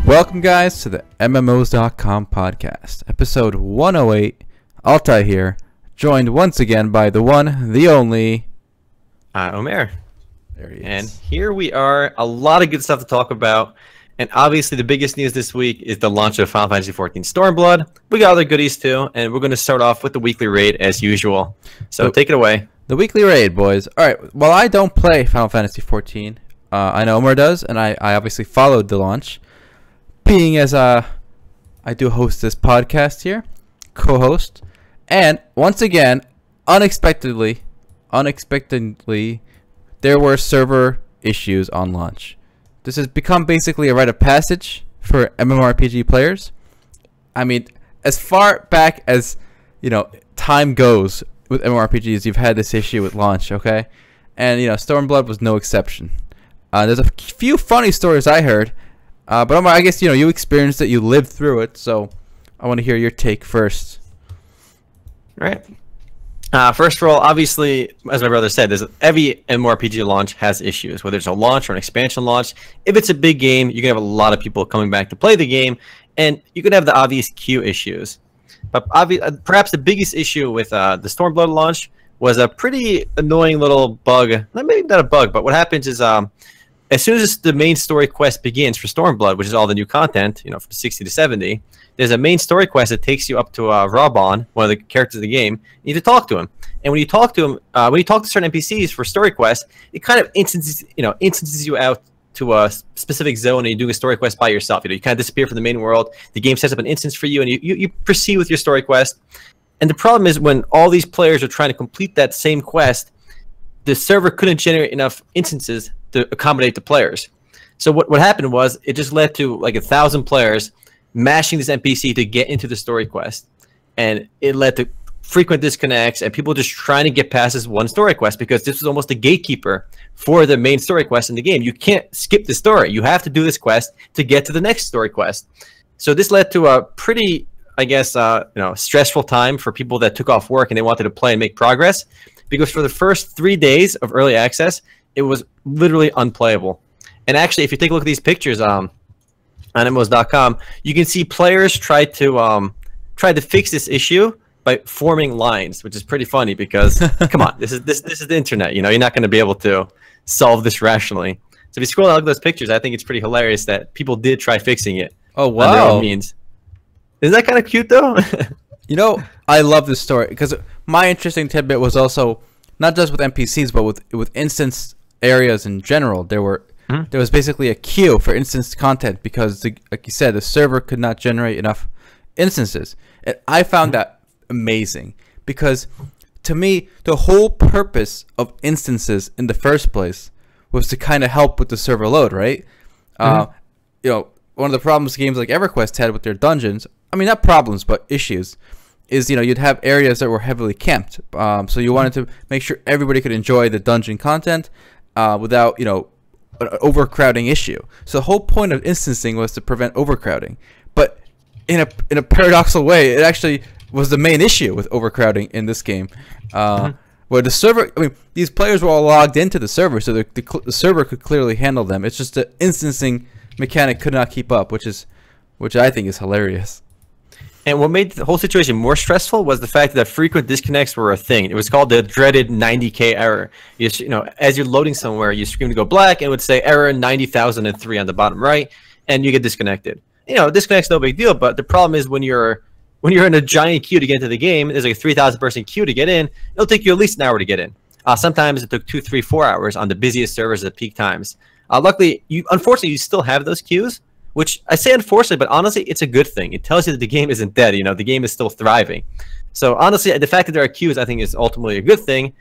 Welcome, guys, to the MMOs.com podcast, episode 108. Altai here, joined once again by the one, the only... Omer. There he is. And here we are, a lot of good stuff to talk about. And obviously the biggest news this week is the launch of Final Fantasy XIV Stormblood. We got other goodies too, and we're going to start off with the weekly raid as usual. So take it away. The weekly raid, boys. Alright, well, I don't play Final Fantasy XIV. I know Omer does, and I obviously followed the launch. Being as I do host this podcast here, co-host, and once again, unexpectedly, there were server issues on launch. This has become basically a rite of passage for MMORPG players. I mean, as far back as, you know, time goes with MMORPGs, you've had this issue with launch, okay? And, you know, Stormblood was no exception. There's a few funny stories I heard, but Omar, I guess, you know, you experienced it, you lived through it, so I want to hear your take first. All right. First of all, obviously, as my brother said, every MMORPG launch has issues, whether it's a launch or an expansion launch. If it's a big game, you can have a lot of people coming back to play the game, and you can have the obvious queue issues. But perhaps the biggest issue with the Stormblood launch was a pretty annoying little bug. Maybe not a bug, but what happens is as soon as the main story quest begins for Stormblood, which is all the new content, you know, from 60 to 70, there's a main story quest that takes you up to Raubon, one of the characters of the game. You need to talk to him, and when you talk to him, when you talk to certain NPCs for story quests, it kind of instances you out to a specific zone, and you're doing a story quest by yourself. You know, you kind of disappear from the main world. The game sets up an instance for you, and you proceed with your story quest. And the problem is when all these players are trying to complete that same quest, the server couldn't generate enough instances to accommodate the players. So what happened was it just led to like 1,000 players mashing this NPC to get into the story quest, and it led to frequent disconnects and people just trying to get past this one story quest because this was almost a gatekeeper for the main story quest in the game. You can't skip the story. You have to do this quest to get to the next story quest. So this led to a pretty, I guess, stressful time for people that took off work and they wanted to play and make progress, because for the first 3 days of early access, it was literally unplayable. And actually, if you take a look at these pictures on MMOs.com, you can see players try to fix this issue by forming lines, which is pretty funny because come on, this is the internet. You know, you're not going to be able to solve this rationally. So if you scroll down, look at those pictures, I think it's pretty hilarious that people did try fixing it. Oh wow! On their own means. Isn't that kind of cute though? You know, I love this story because my interesting tidbit was also not just with NPCs, but with instance areas in general. There was basically a queue for instance content because, like you said, the server could not generate enough instances. And I found that amazing because, to me, the whole purpose of instances in the first place was to kind of help with the server load, right? You know, one of the problems games like EverQuest had with their dungeons, I mean, not problems, but issues, is, you know, you'd have areas that were heavily camped. So you wanted to make sure everybody could enjoy the dungeon content without, you know, an overcrowding issue. So the whole point of instancing was to prevent overcrowding. But in a paradoxical way, it actually was the main issue with overcrowding in this game. Where the server, I mean, these players were all logged into the server, so the server could clearly handle them. It's just the instancing mechanic could not keep up, which I think is hilarious. And what made the whole situation more stressful was the fact that frequent disconnects were a thing. It was called the dreaded 90K error. You know, as you're loading somewhere, you scream to go black, and it would say error 90,003 on the bottom right, and you get disconnected. You know, disconnect's no big deal, but the problem is when you're in a giant queue to get into the game, there's like a 3,000 person queue to get in, it'll take you at least an hour to get in. Sometimes it took 2, 3, 4 hours on the busiest servers at peak times. Luckily, unfortunately, you still have those queues, which I say unfortunately, but honestly, it's a good thing. It tells you that the game isn't dead. You know, the game is still thriving. So honestly, the fact that there are queues, I think, is ultimately a good thing.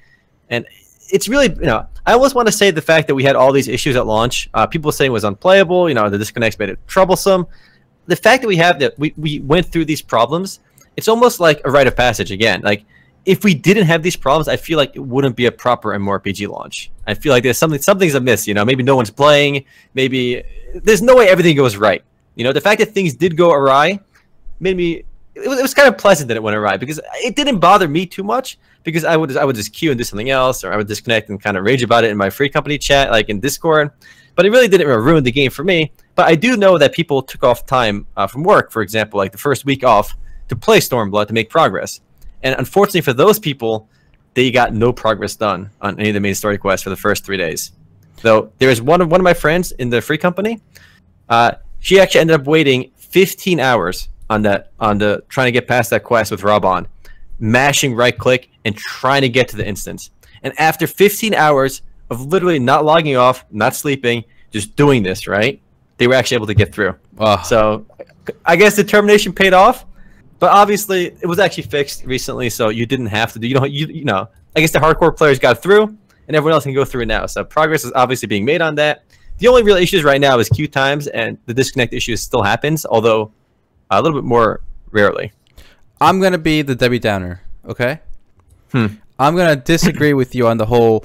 And it's really, you know, I always want to say the fact that we had all these issues at launch, people saying it was unplayable, you know, the disconnects made it troublesome. The fact that we went through these problems, it's almost like a rite of passage again. Like, if we didn't have these problems, I feel like it wouldn't be a proper MMORPG launch. I feel like there's something's amiss. You know, maybe no one's playing. Maybe there's no way everything goes right. You know, the fact that things did go awry made me. It was kind of pleasant that it went awry because it didn't bother me too much because I would just queue and do something else, or I would disconnect and kind of rage about it in my free company chat, like in Discord. But it really didn't ruin the game for me. But I do know that people took off time from work, for example, like the first week off, to play Stormblood to make progress. And unfortunately for those people, they got no progress done on any of the main story quests for the first 3 days. Though there is one of my friends in the free company. She actually ended up waiting 15 hours on the trying to get past that quest with Rob on, mashing right click and trying to get to the instance. And after 15 hours of literally not logging off, not sleeping, just doing this, right, they were actually able to get through. So I guess determination paid off, but obviously it was actually fixed recently, so you didn't have to do. You know. I guess the hardcore players got through, and everyone else can go through it now. So progress is obviously being made on that. The only real issues right now is queue times, and the disconnect issue still happens, although a little bit more rarely. I'm gonna be the Debbie Downer, okay? I'm gonna disagree with you on the whole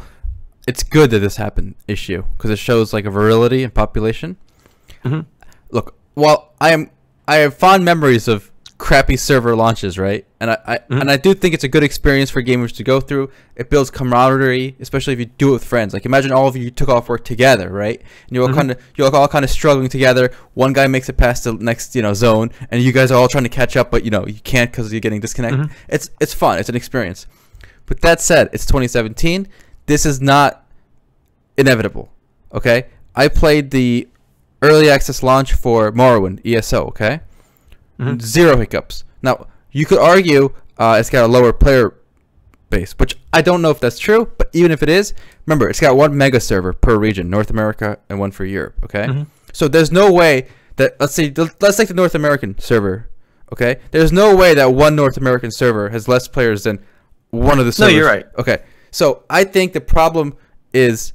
it's good that this happened issue, because it shows like a virility in population. Look, while I have fond memories of crappy server launches, right? And I do think it's a good experience for gamers to go through. It builds camaraderie, especially if you do it with friends. Like imagine all of you took off work together, right? And you're all kind of struggling together. One guy makes it past the next zone, and you guys are all trying to catch up, but you can't because you're getting disconnected. It's fun. It's an experience. But that said, it's 2017. This is not inevitable. Okay, I played the early access launch for Morrowind ESO. Okay. Zero hiccups. Now, you could argue it's got a lower player base, which I don't know if that's true, but even if it is, remember, it's got one mega server per region, North America and one for Europe, okay? So there's no way that, let's take the North American server, okay? There's no way that one North American server has less players than one of the servers. No, you're right. Okay, so I think the problem is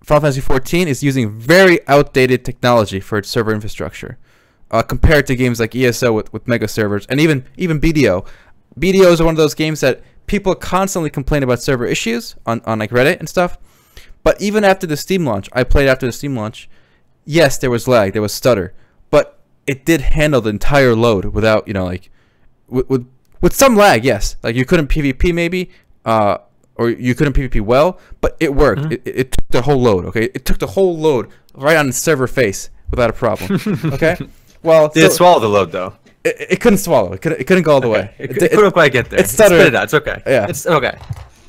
Final Fantasy XIV is using very outdated technology for its server infrastructure. Compared to games like ESO with mega servers, and even BDO. BDO is one of those games that people constantly complain about server issues on like Reddit and stuff. But even after the Steam launch, I played after the Steam launch, yes, there was lag, there was stutter, but it did handle the entire load without, like, with some lag, yes. Like you couldn't PvP maybe, or you couldn't PvP well, but it worked. It took the whole load, okay? It took the whole load right on the server face without a problem, okay? Well, did it swallow the load though? It couldn't swallow. It couldn't go all the way. It couldn't quite get there. It stuttered. Spit it out. It's okay. Yeah, it's okay.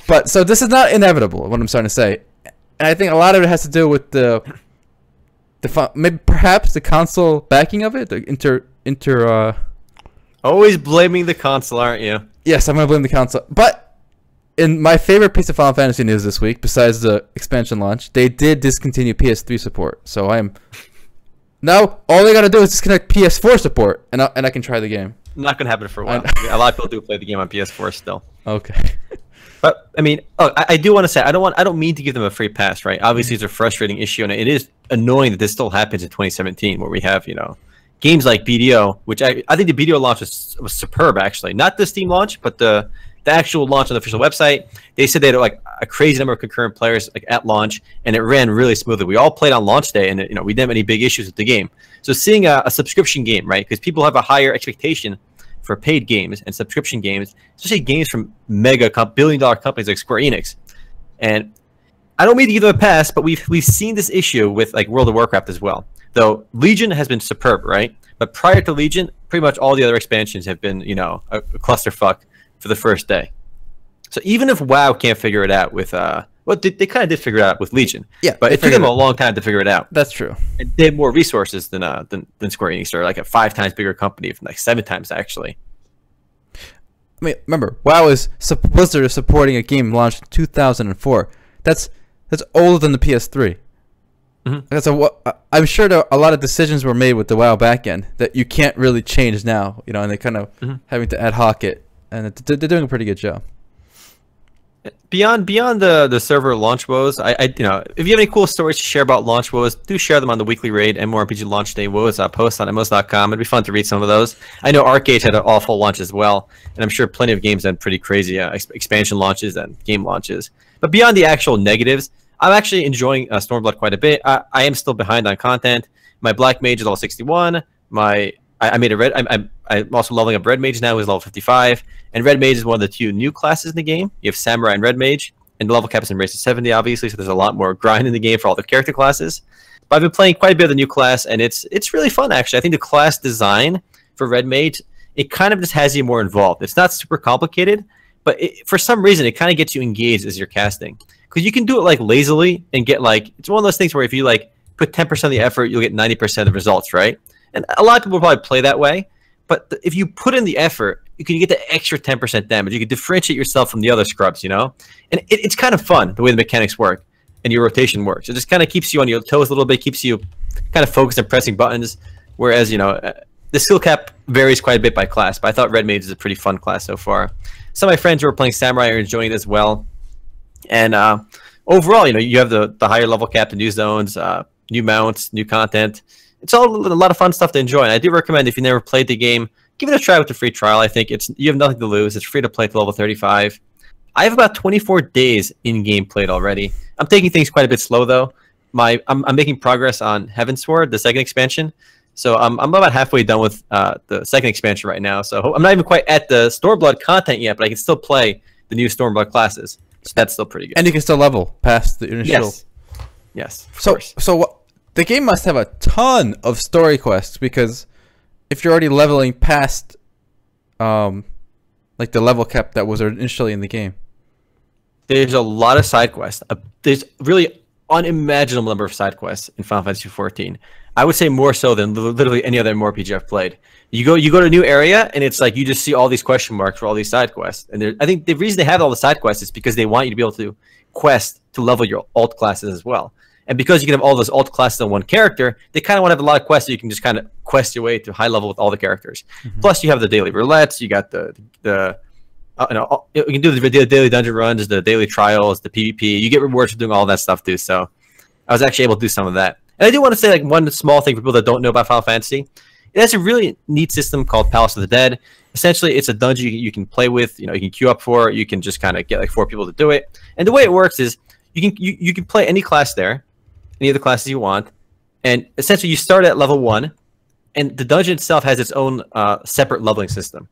But so this is not inevitable. What I'm starting to say, and I think a lot of it has to do with maybe perhaps the console backing of it. The Always blaming the console, aren't you? Yes, I'm gonna blame the console. But in my favorite piece of Final Fantasy news this week, besides the expansion launch, they did discontinue PS3 support. So now all they gotta do is disconnect PS4 support, and I can try the game. Not gonna happen for a while. A lot of people do play the game on PS4 still. Okay. But I mean, I do want to say I don't mean to give them a free pass, right? Obviously, it's a frustrating issue, and it is annoying that this still happens in 2017, where we have games like BDO, which I think the BDO launch was superb actually. Not the Steam launch, but the actual launch on the official website. They said they had like a crazy number of concurrent players like at launch, and it ran really smoothly. We all played on launch day, and we didn't have any big issues with the game. So seeing a subscription game, right? Because people have a higher expectation for paid games and subscription games, especially games from mega billion-dollar companies like Square Enix. And I don't mean to give them a pass, but we've seen this issue with like World of Warcraft as well. Though Legion has been superb, right? But prior to Legion, pretty much all the other expansions have been, a clusterfuck for the first day. So even if WoW can't figure it out with they kind of did figure it out with Legion. Yeah, but it took them a long time to figure it out. That's true. And they have more resources than Square Enix, or like a 5 times bigger company, like 7 times actually. I mean, remember, WoW Blizzard is supporting a game launched in 2004. That's older than the PS3. I'm sure that a lot of decisions were made with the WoW backend that you can't really change now. And they kind of having to ad hoc it, and they're doing a pretty good job. Beyond the server launch woes, if you have any cool stories to share about launch woes, do share them on the weekly raid MMORPG launch day woes post on MMOs.com. It'd be fun to read some of those. I know Arcade had an awful launch as well, and I'm sure plenty of games had pretty crazy expansion launches and game launches. But beyond the actual negatives, I'm actually enjoying Stormblood quite a bit. I am still behind on content. My Black Mage is level 61. I'm also leveling up Red Mage now, who's level 55. And Red Mage is one of the 2 new classes in the game. You have Samurai and Red Mage. and the level cap has been raised to 70, obviously, so there's a lot more grind in the game for all the character classes. But I've been playing quite a bit of the new class, and it's really fun, actually. I think the class design for Red Mage, it kind of just has you more involved. It's not super complicated, but for some reason, it kind of gets you engaged as you're casting. Because you can do it like lazily and get like, it's one of those things where if you like put 10% of the effort, you'll get 90% of the results, right? And a lot of people probably play that way. But if you put in the effort, you can get the extra 10% damage. You can differentiate yourself from the other scrubs, you know? And it's kind of fun, the way the mechanics work and your rotation works. It just kind of keeps you on your toes a little bit, keeps you kind of focused on pressing buttons. Whereas, you know, the skill cap varies quite a bit by class. But I thought Red Mage is a pretty fun class so far. Some of my friends who are playing Samurai are enjoying it as well. And overall, you know, you have the higher level cap, the new zones, new mounts, new content. It's all a lot of fun stuff to enjoy. And I do recommend, if you never played the game, give it a try with the free trial. I think you have nothing to lose. It's free to play to level 35. I have about 24 days in-game played already. I'm taking things quite a bit slow, though. I'm making progress on Heavensward, the second expansion. So I'm about halfway done with the second expansion right now. So I'm not even quite at the Stormblood content yet, but I can still play the new Stormblood classes. So that's still pretty good. And you can still level past the initial. Yes. Of course. So the game must have a ton of story quests, because if you're already leveling past, like the level cap that was initially in the game, there's a lot of side quests. There's really unimaginable number of side quests in Final Fantasy XIV. I would say more so than literally any other MMORPG I've played. You go to a new area, and it's like you just see all these question marks for all these side quests. And I think the reason they have all the side quests is because they want you to be able to quest to level your alt classes as well. And because you can have all those alt classes on one character, they kind of want to have a lot of quests so you can just kind of quest your way to high level with all the characters. Plus, you have the daily roulettes, you got you can do the daily dungeon runs, the daily trials, the PvP. You get rewards for doing all that stuff too. So I was actually able to do some of that. And I do want to say, like, one small thing for people that don't know about Final Fantasy. It has a really neat system called Palace of the Dead. Essentially, it's a dungeon you can play with. You know, you can queue up for. You can just kind of get like 4 people to do it. And the way it works is you can play any class there, any of the classes you want, and essentially you start at level 1, and the dungeon itself has its own separate leveling system.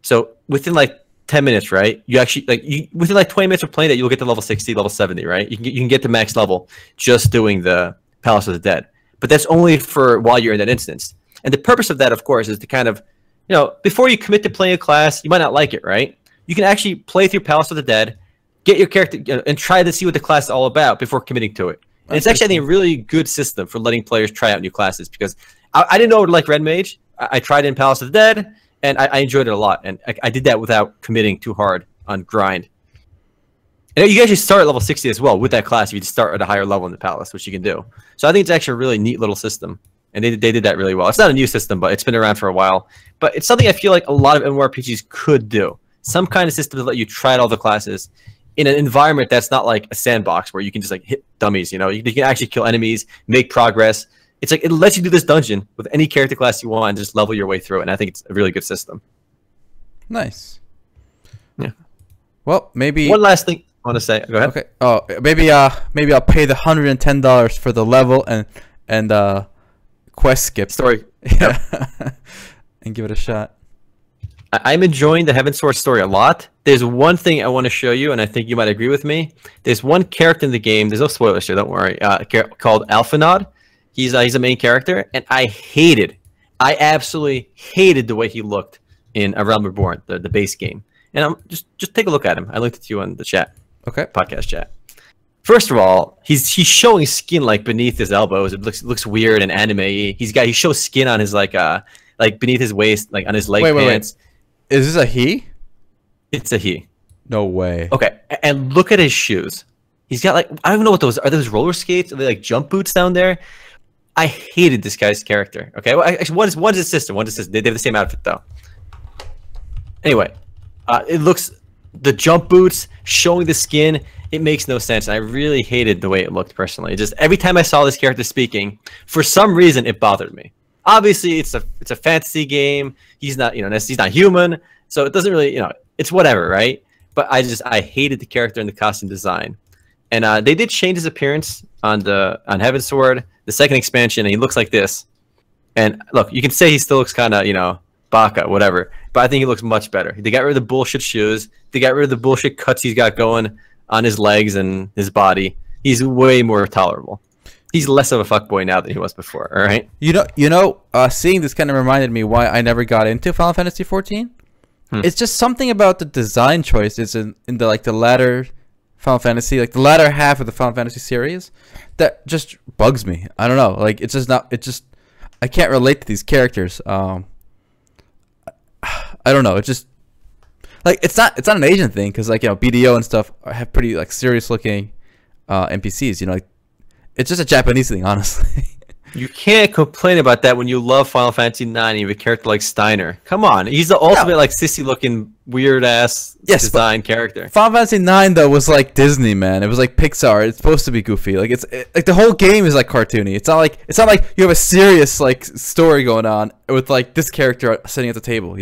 So within like 10 minutes, right? You actually within like 20 minutes of playing that, you'll get to level 60, level 70, right? You can get to max level just doing the Palace of the Dead. But that's only for while you're in that instance. And the purpose of that, of course, is to kind of, you know, before you commit to playing a class, you might not like it, right? You can actually play through Palace of the Dead, get your character, you know, and try to see what the class is all about before committing to it. And it's actually, I think, a really good system for letting players try out new classes, because I didn't know I would like Red Mage. I tried it in Palace of the Dead, and I enjoyed it a lot. And I did that without committing too hard on grind. And you actually start at level 60 as well with that class if you just start at a higher level in the Palace, which you can do. So I think it's actually a really neat little system. And they did that really well. It's not a new system, but it's been around for a while. But it's something I feel like a lot of MMORPGs could do. Some kind of system to let you try out all the classes in an environment that's not like a sandbox where you can just like hit dummies, you know? You can actually kill enemies, make progress. It's like it lets you do this dungeon with any character class you want and just level your way through it. And I think it's a really good system. Nice. Yeah. Well, maybe one last thing I want to say. Go ahead. Okay. Oh, maybe I'll pay the $110 for the level and quest skip story. Yeah. And give it a shot. I'm enjoying the Heavensward story a lot. There's one thing I want to show you, and I think you might agree with me. There's one character in the game. There's no spoilers here, don't worry. Called Alphinaud. He's a main character, and I absolutely hated the way he looked in A Realm Reborn, the base game. And just take a look at him. I linked it to you on the chat. Okay. Podcast chat. First of all, he's showing skin like beneath his elbows. It looks weird and anime-y. He shows skin on his like beneath his waist, like on his leg pants. Wait. Is this a he? It's a he. No way. Okay, and look at his shoes. He's got like, I don't even know what those are. Those roller skates? Are they like jump boots down there? I hated this guy's character. Okay, well, actually, one's his sister. One's his sister. They have the same outfit though. Anyway, it looks, the jump boots showing the skin. It makes no sense. I really hated the way it looked personally. Just every time I saw this character speaking, for some reason it bothered me. Obviously, it's a fantasy game. He's not, he's not human, so it doesn't really, it's whatever, right? But I hated the character and the costume design. And they did change his appearance on Heavensward, the second expansion, and he looks like this. And look, you can say he still looks kind of, baka, whatever. But I think he looks much better. They got rid of the bullshit shoes. They got rid of the bullshit cuts he's got going. on his legs and his body, he's way more tolerable. He's less of a fuckboy now than he was before. All right. Seeing this kind of reminded me why I never got into Final Fantasy 14. It's just something about the design choice. It's in the like the latter Final Fantasy, like the latter half of the Final Fantasy series, that just bugs me. I don't know. Like it's just not. It's just I can't relate to these characters. I don't know. It just like it's not an Asian thing because like BDO and stuff have pretty like serious looking NPCs. Like it's just a Japanese thing, honestly. You can't complain about that when you love Final Fantasy 9 and you have a character like Steiner. Come on, he's the ultimate like sissy looking weird ass design character. Final Fantasy 9 though was like Disney, man. It was like Pixar. It's supposed to be goofy. Like like the whole game is like cartoony. It's not like you have a serious like story going on with like this character sitting at the table.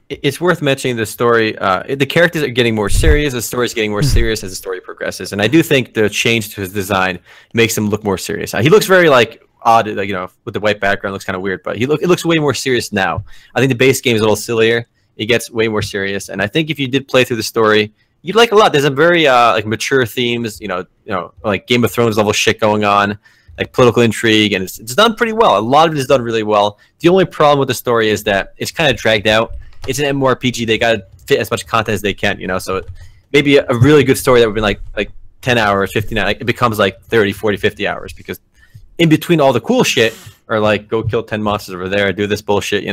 It's worth mentioning the story. The characters are getting more serious. The story is getting more serious as the story progresses, and I do think the change to his design makes him look more serious. He looks very like odd, like with the white background, looks kind of weird, but it looks way more serious now. I think the base game is a little sillier. It gets way more serious, and I think if you did play through the story, you'd like it a lot. There's a very like mature themes, like Game of Thrones level shit going on, like political intrigue, and it's done pretty well. A lot of it is done really well. The only problem with the story is that it's kind of dragged out. It's an MMORPG. They got to fit as much content as they can, So maybe a really good story that would be like 10 hours, 15 hours, like it becomes like 30, 40, 50 hours because in between all the cool shit or like go kill 10 monsters over there, do this bullshit,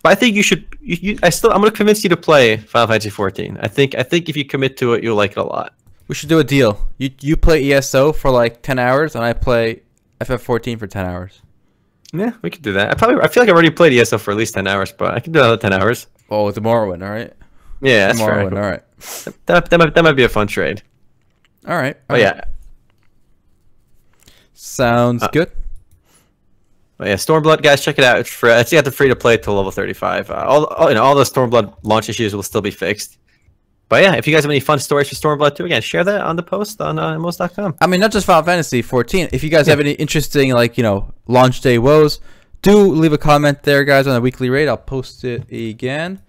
But I think you should. I'm gonna convince you to play Final Fantasy 14. I think if you commit to it, you'll like it a lot. We should do a deal. You play ESO for like 10 hours, and I play FF14 for 10 hours. Yeah, we could do that. I feel like I've already played ESO for at least 10 hours, but I can do another 10 hours. Oh, with the Morrowind, all right. Yeah, that's fair. All right. That might be a fun trade. All right. Yeah. Sounds good. But yeah, Stormblood, guys, check it out. It's free. It's got the free to play till level 35. All the Stormblood launch issues will still be fixed. But yeah, if you guys have any fun stories for Stormblood too, again, share that on the post on MMOs.com. I mean, not just Final Fantasy 14. If you guys have any interesting launch day woes, do leave a comment there, guys, on the weekly raid. I'll post it again.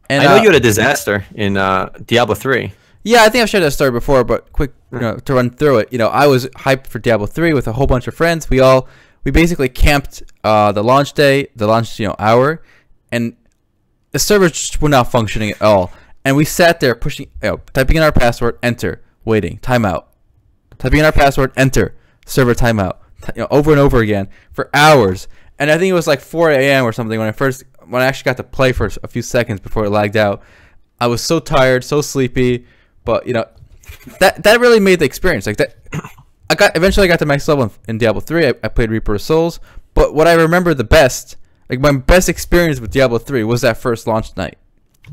And I know you had a disaster in Diablo 3. Yeah, I think I've shared that story before, but quick, to run through it. I was hyped for Diablo 3 with a whole bunch of friends. We basically camped the launch day, the launch hour, and the server just were not functioning at all. And we sat there pushing, typing in our password, enter, waiting, timeout. Typing in our password, enter, server timeout. Over and over again for hours. And I think it was like 4 a.m. or something when I actually got to play for a few seconds before it lagged out. I was so tired, so sleepy. But that really made the experience like that. Eventually I got to max level in Diablo 3. I played Reaper of Souls, but what I remember the best, like my best experience with Diablo 3 was that first launch night,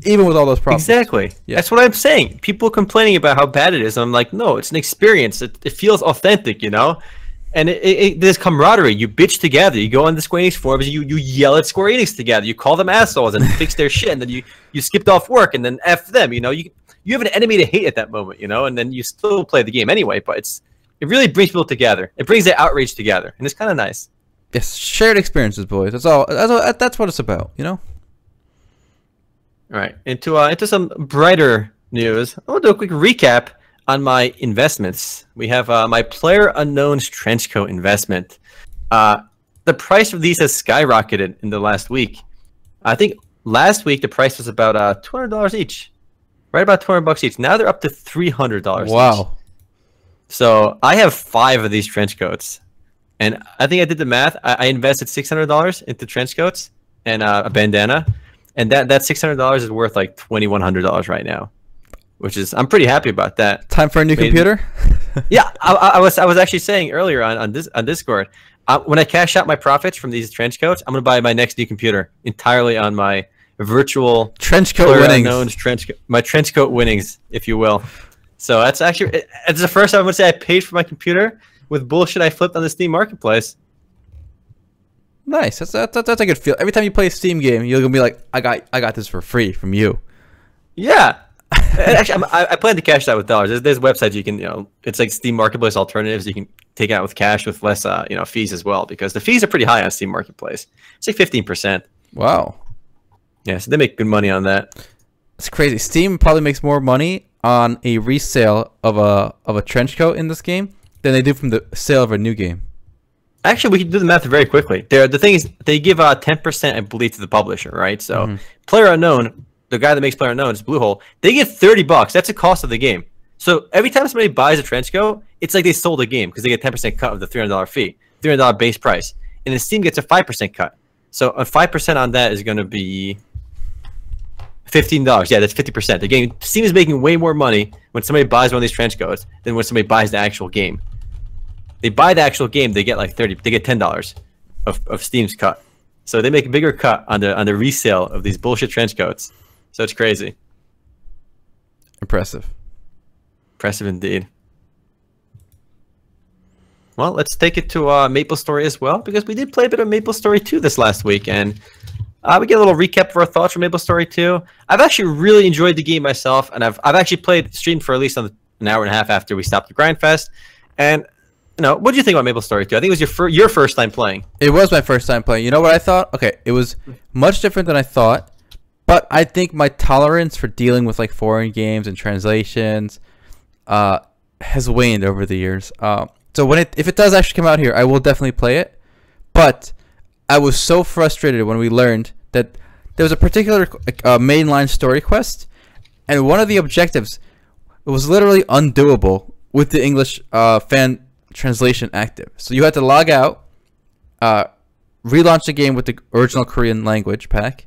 even with all those problems. Exactly. Yeah. That's what I'm saying. People complaining about how bad it is. I'm like, no, it's an experience. It feels authentic, And there's camaraderie. You bitch together. You go on the Square Enix forums. You yell at Square Enix together. You call them assholes and fix their shit. And then you skipped off work and then F them. You have an enemy to hate at that moment, and then you still play the game anyway. But it really brings people together. It brings the outrage together, and it's kind of nice. Yes, shared experiences, boys. That's all. That's what it's about, All right, into some brighter news. I'm gonna do a quick recap on my investments. We have my PlayerUnknown's Trenchcoat investment. The price of these has skyrocketed in the last week. I think last week the price was about $200 each. Right about $200 each. Now they're up to $300 Wow. each. So I have 5 of these trench coats. And I think I did the math. I invested $600 into trench coats and a bandana. And that $600 is worth like $2,100 right now. Which is, I'm pretty happy about that. Time for a new computer? Yeah, I was actually saying earlier on Discord, when I cash out my profits from these trench coats, I'm going to buy my next new computer entirely on my virtual Trenchcoat winnings. My Trenchcoat winnings, if you will. So it's the first time I'm gonna say I paid for my computer with bullshit I flipped on the Steam Marketplace. Nice. That's a good feel. Every time you play a Steam game, you're gonna be like, I got this for free from you. Yeah. Actually, I plan to cash that with dollars. There's websites you can, it's like Steam Marketplace alternatives. You can take it out with cash with less, fees as well, because the fees are pretty high on Steam Marketplace. It's like 15%. Wow. Yeah, so they make good money on that. It's crazy. Steam probably makes more money on a resale of a trench coat in this game than they do from the sale of a new game. Actually, we can do the math very quickly. The thing is, they give 10%, I believe, to the publisher, right? So, PlayerUnknown, the guy that makes PlayerUnknown, is Bluehole. They get $30. That's the cost of the game. So every time somebody buys a trench coat, it's like they sold a game because they get 10% cut of the $300 fee, $300 base price, and then Steam gets a 5% cut. So a 5% on that is going to be $15. Yeah, that's 50%. The game, Steam is making way more money when somebody buys one of these trench coats than when somebody buys the actual game. They buy the actual game, they get like they get $10 of Steam's cut. So they make a bigger cut on the resale of these bullshit trench coats. So it's crazy. Impressive. Impressive indeed. Well, let's take it to MapleStory as well, because we did play a bit of MapleStory 2 this last week, and we get a little recap of our thoughts from MapleStory 2. I've actually really enjoyed the game myself, and I've actually streamed for at least an hour and a half after we stopped the Grindfest. And what do you think about MapleStory 2? I think it was your first time playing. It was my first time playing. You know what I thought? Okay, it was much different than I thought, but I think my tolerance for dealing with like foreign games and translations has waned over the years. So if it does actually come out here, I will definitely play it. But I was so frustrated when we learned that there was a particular mainline story quest, and one of the objectives was literally undoable with the English fan translation active. So you had to log out, relaunch the game with the original Korean language pack,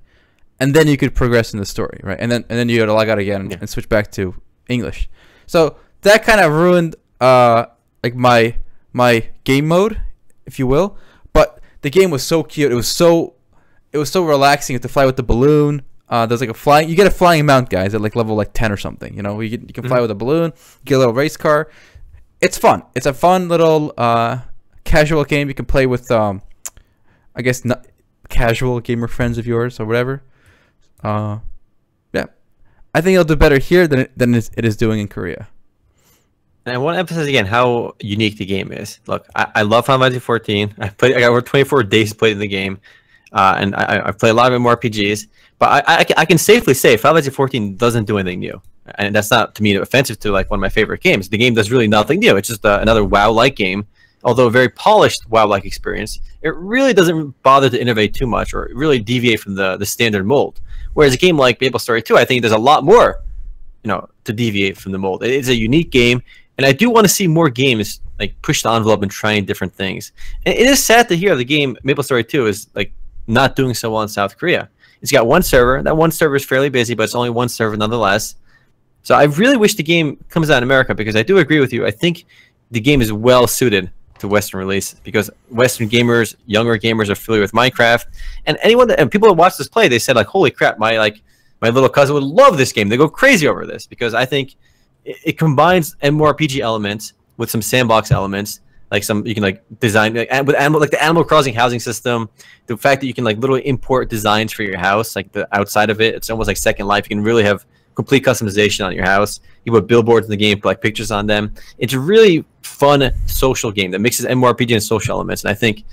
and then you could progress in the story, right? And then you had to log out again and switch back to English. So that kind of ruined like my game mode, if you will. But the game was so cute. It was so relaxing. You have to fly with the balloon. There's like you get a flying mount, guys, at like level 10 or something. You can fly with a balloon. You get a little race car. It's fun. It's a fun little casual game you can play with I guess not casual gamer friends of yours or whatever. Yeah, I think it'll do better here than it is doing in Korea. And I want to emphasize again how unique the game is. Look, I love Final Fantasy 14. I got over 24 days played in the game, and I play a lot of MMORPGs. But I can safely say Final Fantasy 14 doesn't do anything new, and that's not to me offensive to like one of my favorite games. The game does really nothing new. It's just another WoW-like game, although a very polished WoW-like experience. It really doesn't bother to innovate too much or really deviate from the standard mold. Whereas a game like MapleStory 2, I think there's a lot more, to deviate from the mold. It is a unique game. And I do want to see more games like push the envelope and trying different things. And it is sad to hear the game MapleStory 2 is like not doing so well in South Korea. It's got one server. That one server is fairly busy, but it's only one server nonetheless. So I really wish the game comes out in America, because I do agree with you. I think the game is well suited to Western release, because Western gamers, younger gamers, are familiar with Minecraft. And people that watch this play, they said like, "Holy crap, my little cousin would love this game." They go crazy over this, because I think it combines MMORPG elements with some sandbox elements, like you can like design like the Animal Crossing housing system. The fact that you can like literally import designs for your house, like the outside of it, it's almost like Second Life. You can really have complete customization on your house. You put billboards in the game, put like pictures on them. It's a really fun social game that mixes MMORPG and social elements, and I think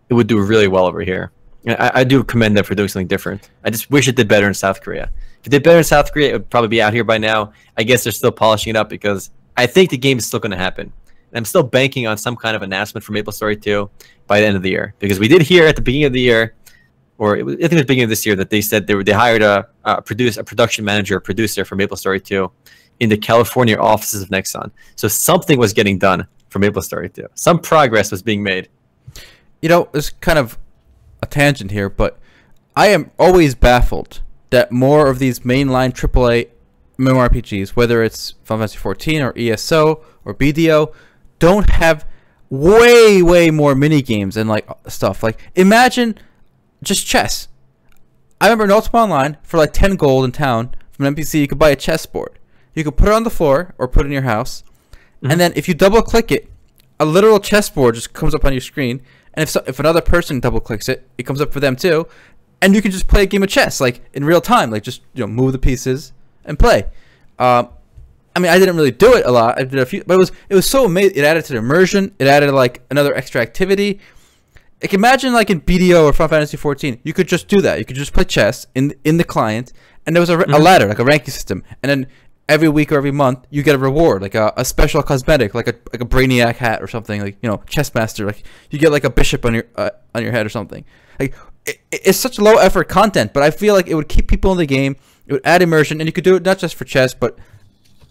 it would do really well over here. I do commend them for doing something different. I just wish it did better in South Korea. If it did better in South Korea, it would probably be out here by now. I guess they're still polishing it up, because I think the game is still going to happen. And I'm still banking on some kind of announcement for MapleStory 2 by the end of the year, because we did hear at the beginning of the year, or I think it was the beginning of this year, that they said they hired a production manager, a producer for MapleStory 2 in the California offices of Nexon. So something was getting done for MapleStory 2. Some progress was being made. It's kind of a tangent here, but I am always baffled that more of these mainline AAA MMORPGs, whether it's Final Fantasy 14 or ESO or BDO, don't have way more mini games and like stuff. Like, imagine just chess. I remember in Ultima Online, for like 10 gold in town from an NPC, you could buy a chessboard. You could put it on the floor or put it in your house, and then if you double click it, a literal chessboard just comes up on your screen. And if another person double clicks it, it comes up for them too. And you can just play a game of chess like in real time, like just move the pieces and play. I mean, I didn't really do it a lot. I did a few, but it was so amazing. It added to the immersion. It added like another extra activity. Like imagine like in BDO or Final Fantasy 14, you could just do that. You could just play chess in the client, and there was a ladder, like a ranking system, and then every week or every month you get a reward, like a special cosmetic, like a Brainiac hat or something, like chess master, like you get like a bishop on your head or something. Like it's such low effort content, but I feel like it would keep people in the game. It would add immersion, and you could do it not just for chess, but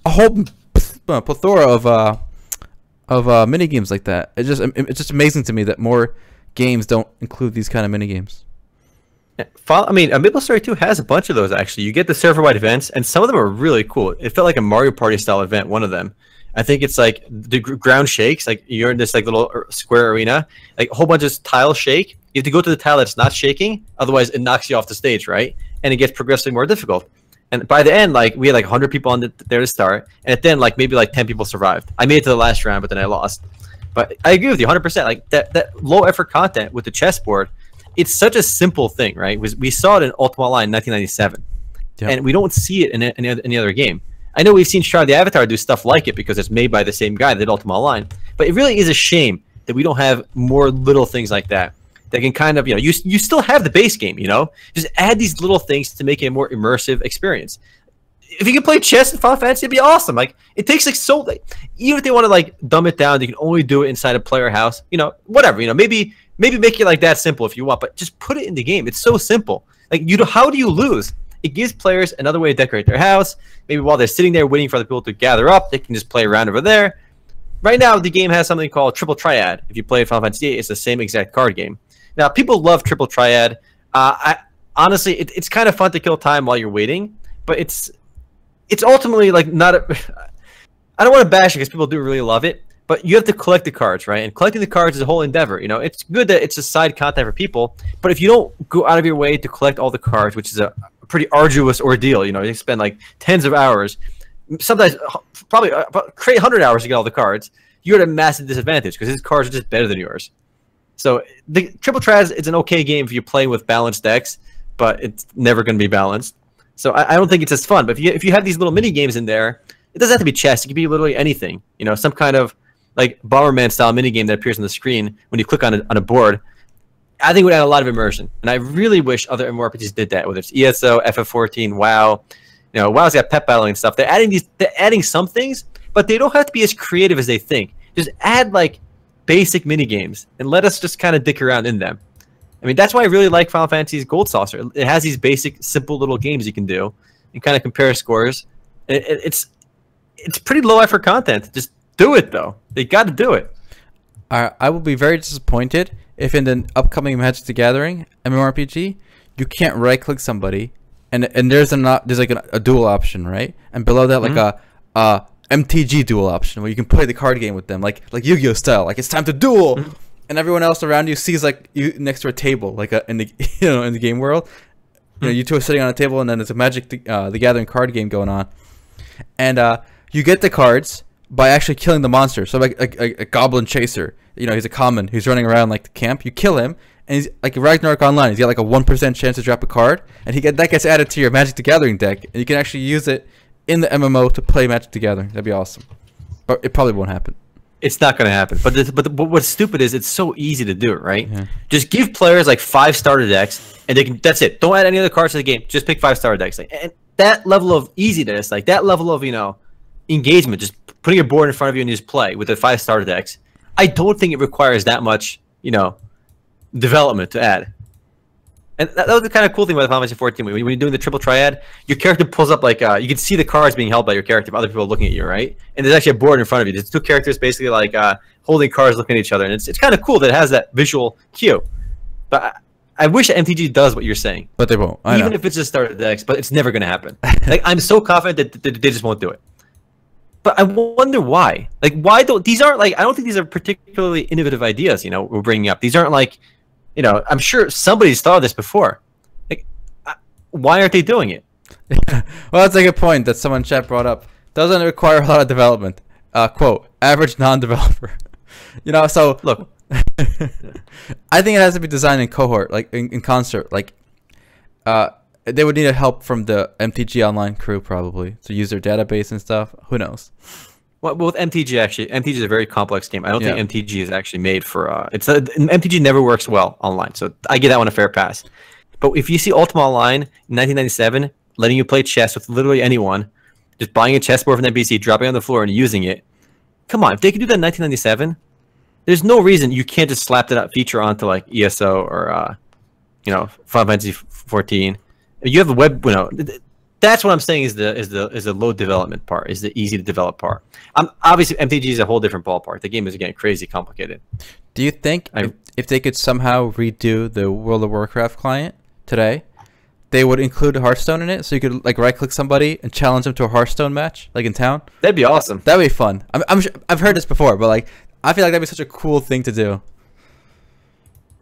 a whole plethora of mini games like that. It's just amazing to me that more games don't include these kind of mini games. I mean, MapleStory 2 has a bunch of those, actually. You get the server-wide events, and some of them are really cool. It felt like a Mario Party-style event, one of them. I think it's like the ground shakes, like you're in this like little square arena, like a whole bunch of tiles shake. You have to go to the tile that's not shaking, otherwise it knocks you off the stage, right? And it gets progressively more difficult. And by the end, like we had like 100 people there to start, and at the end, like maybe like 10 people survived. I made it to the last round, but then I lost. But I agree with you 100%. Like that low effort content with the chessboard, it's such a simple thing, right? We saw it in Ultima Online in 1997, and we don't see it in any other game. I know we've seen Shroud the Avatar do stuff like it because it's made by the same guy that did Ultima Online, but it really is a shame that we don't have more little things like that that can kind of, you still have the base game, just add these little things to make it a more immersive experience. If you can play chess in Final Fantasy, it'd be awesome. Like it takes like even if they want to like dumb it down, they can only do it inside a player house. Whatever. Maybe make it like that simple if you want, but just put it in the game. It's so simple. Like how do you lose? It gives players another way to decorate their house. Maybe while they're sitting there waiting for the people to gather up, they can just play around over there. Right now, the game has something called Triple Triad. If you play Final Fantasy VIII, it's the same exact card game. Now, people love Triple Triad. Honestly, it's kind of fun to kill time while you're waiting, but it's ultimately like not a... I don't want to bash it because people do really love it, but you have to collect the cards, right? And collecting the cards is a whole endeavor. It's good that it's a side content for people, but if you don't go out of your way to collect all the cards, which is a pretty arduous ordeal, you spend like tens of hours, sometimes probably create 100 hours to get all the cards, you're at a massive disadvantage because his cards are just better than yours. So the Triple Triad is an okay game if you're playing with balanced decks, but it's never going to be balanced. So I don't think it's as fun. But if you have these little mini games in there, it doesn't have to be chess. It can be literally anything. Some kind of like Bomberman style mini game that appears on the screen when you click on a board. I think it would add a lot of immersion, and I really wish other MMORPGs did that. Whether it's ESO, FF14, WoW, WoW's got pet battling and stuff. They're adding some things, but they don't have to be as creative as they think. Just add like basic mini games and let us just kind of dick around in them. I mean, that's why I really like Final Fantasy's Gold Saucer. It has these basic, simple little games you can do and kind of compare scores. It's pretty low effort content. Just do it though. They got to do it. I will be very disappointed if in the upcoming Magic the Gathering MMORPG you can't right click somebody and there's like a duel option, right? And below that like a MTG duel option where you can play the card game with them, like Yu-Gi-Oh style. Like it's time to duel, and everyone else around you sees like you next to a table, like in the in the game world. You two are sitting on a table, and then there's a Magic the Gathering card game going on, and you get the cards by actually killing the monster. So like a goblin chaser, he's a common. He's running around like the camp. You kill him, and he's like Ragnarok Online. He's got like a 1% chance to drop a card, and that gets added to your Magic the Gathering deck, and you can actually use it in the MMO to play Magic the Gathering. That'd be awesome, but it probably won't happen. It's not going to happen. But what's stupid is it's so easy to do it, right? Yeah. Just give players like 5 starter decks, and they can. That's it. Don't add any other cards to the game. Just pick 5 starter decks. And that level of easiness, like that level of engagement, just putting a board in front of you and you just play with the 5 starter decks. I don't think it requires that much, development to add. And that was the kind of cool thing about Final Fantasy 14. When you're doing the Triple Triad, your character pulls up like you can see the cards being held by your character, but other people are looking at you, right? And there's actually a board in front of you. There's 2 characters basically like holding cards, looking at each other, and it's kind of cool that it has that visual cue. But I wish MTG does what you're saying. But they won't. Even if it's just starter decks, but it's never going to happen. Like I'm so confident that they just won't do it. But I wonder why. Like why don't these aren't like I don't think these are particularly innovative ideas. We're bringing up. These aren't like. I'm sure somebody's thought of this before. Like, why aren't they doing it? Well, that's a good point that someone in chat brought up. Doesn't require a lot of development. Quote, average non-developer. So look. I think it has to be designed in cohort, like in concert. Like, they would need help from the MTG Online crew probably to use their database and stuff. Who knows? Well, with MTG actually, MTG is a very complex game. I don't think MTG is actually made for. MTG never works well online, so I give that one a fair pass. But if you see Ultima Online in 1997, letting you play chess with literally anyone, just buying a chessboard from the NPC, dropping it on the floor, and using it, come on, if they could do that in 1997, there's no reason you can't just slap that feature onto like ESO or Final Fantasy 14. You have a web, That's what I'm saying is the low development part, is the easy to develop part. Obviously MTG is a whole different ballpark. The game is getting crazy complicated. Do you think if they could somehow redo the World of Warcraft client today, they would include Hearthstone in it, so you could like right click somebody and challenge them to a Hearthstone match, like in town? That'd be awesome. That'd be fun. I've heard this before, but like I feel like that'd be such a cool thing to do.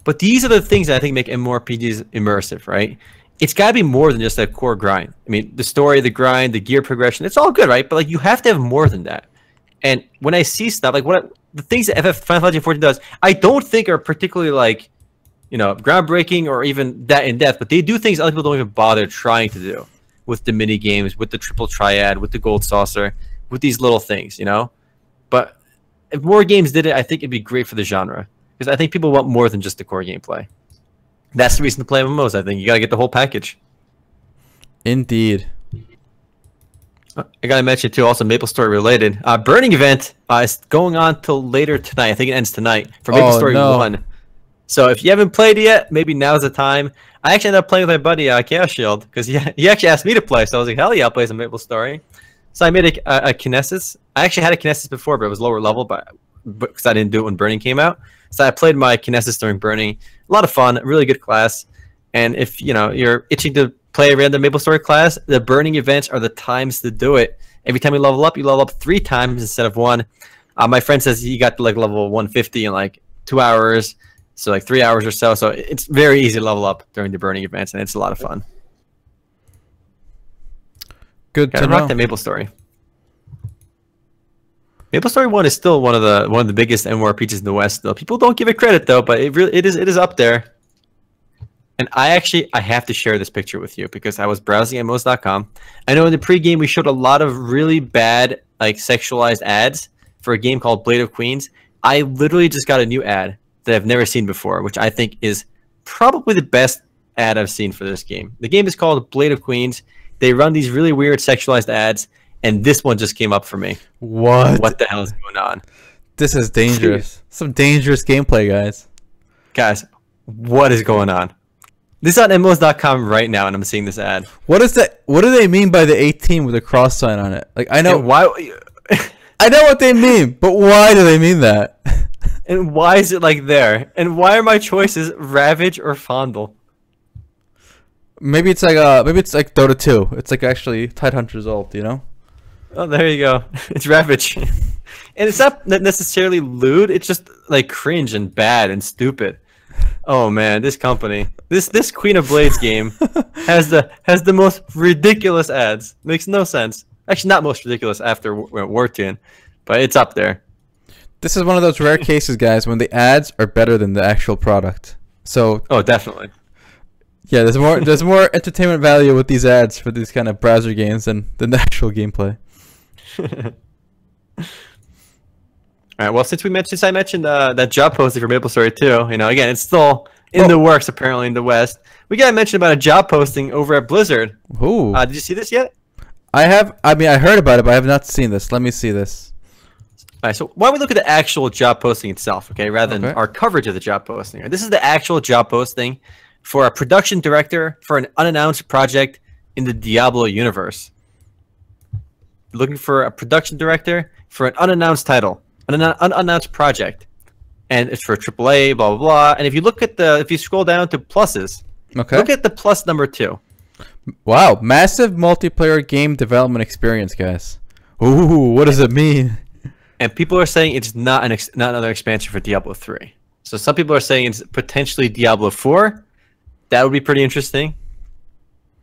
But these are the things that I think make MMORPGs immersive, right? It's got to be more than just a core grind. I mean, the story, the grind, the gear progression, it's all good, right? But like, you have to have more than that. And when I see stuff like the things that Final Fantasy 14 does, I don't think are particularly like, groundbreaking or even that in depth. But they do things other people don't even bother trying to do, with the mini games, with the triple triad, with the gold saucer, with these little things, But if more games did it, I think it'd be great for the genre, because I think people want more than just the core gameplay. That's the reason to play MMOs. I think you got to get the whole package. Indeed. I got to mention too, also MapleStory related. Burning event is going on till later tonight. I think it ends tonight for MapleStory 1. So if you haven't played it yet, maybe now's the time. I actually ended up playing with my buddy Chaos Shield, because he actually asked me to play. So I was like, hell yeah, I'll play some MapleStory. So I made a Kinesis. I actually had a Kinesis before, but it was lower level, because I didn't do it when Burning came out. So I played my Kinesis during Burning. A lot of fun, really good class. And if you're itching to play a random MapleStory class, the Burning events are the times to do it. Every time you level up 3 times instead of 1. My friend says he got to like level 150 in like 2 hours, so like 3 hours or so. So it's very easy to level up during the Burning events, and it's a lot of fun. Good to know. Rock that MapleStory. MapleStory 1 is still one of the biggest MMORPGs in the West. Though people don't give it credit though, but it is up there. And I have to share this picture with you, because I was browsing MMOs.com. I know in the pregame we showed a lot of really bad like sexualized ads for a game called Blade of Queens. I literally just got a new ad that I've never seen before, which I think is probably the best ad I've seen for this game. The game is called Blade of Queens. They run these really weird sexualized ads, and this one just came up for me. What the hell is going on? This is dangerous. Some dangerous gameplay, guys. Guys, what is going on? This is on MMOs.com right now, and I'm seeing this ad. What is that? What do they mean by the 18 with a cross sign on it? Like, I know why. I know what they mean, but why do they mean that? And why is it like there? And why are my choices Ravage or Fondle? Maybe it's like Dota 2. It's like actually Tidehunter's ult, Oh, there you go. It's Ravage. And it's not necessarily lewd, it's just like cringe and bad and stupid. Oh man, this company. This Queen of Blades game has the most ridiculous ads. Makes no sense. Actually, not most ridiculous after Wartune, but it's up there. This is one of those rare cases, guys, when the ads are better than the actual product. So definitely. Yeah, there's more entertainment value with these ads for these kind of browser games than the actual gameplay. All right. Well, since I mentioned that job posting for MapleStory 2, again, it's still in the works apparently in the West. We gotta mention about a job posting over at Blizzard. Ooh. Did you see this yet? I have. I mean, I heard about it, but I have not seen this. Let me see this. All right. So why don't we look at the actual job posting itself, okay, rather than our coverage of the job posting? This is the actual job posting for a production director for an unannounced project in the Diablo universe. Looking for a production director for an unannounced title, an unannounced project, and it's for AAA, blah blah blah. And if you look at if you scroll down to pluses, look at the plus number 2. Wow, massive multiplayer game development experience, guys. Ooh, what does it mean? And people are saying it's not another expansion for Diablo 3. So some people are saying it's potentially Diablo 4. That would be pretty interesting.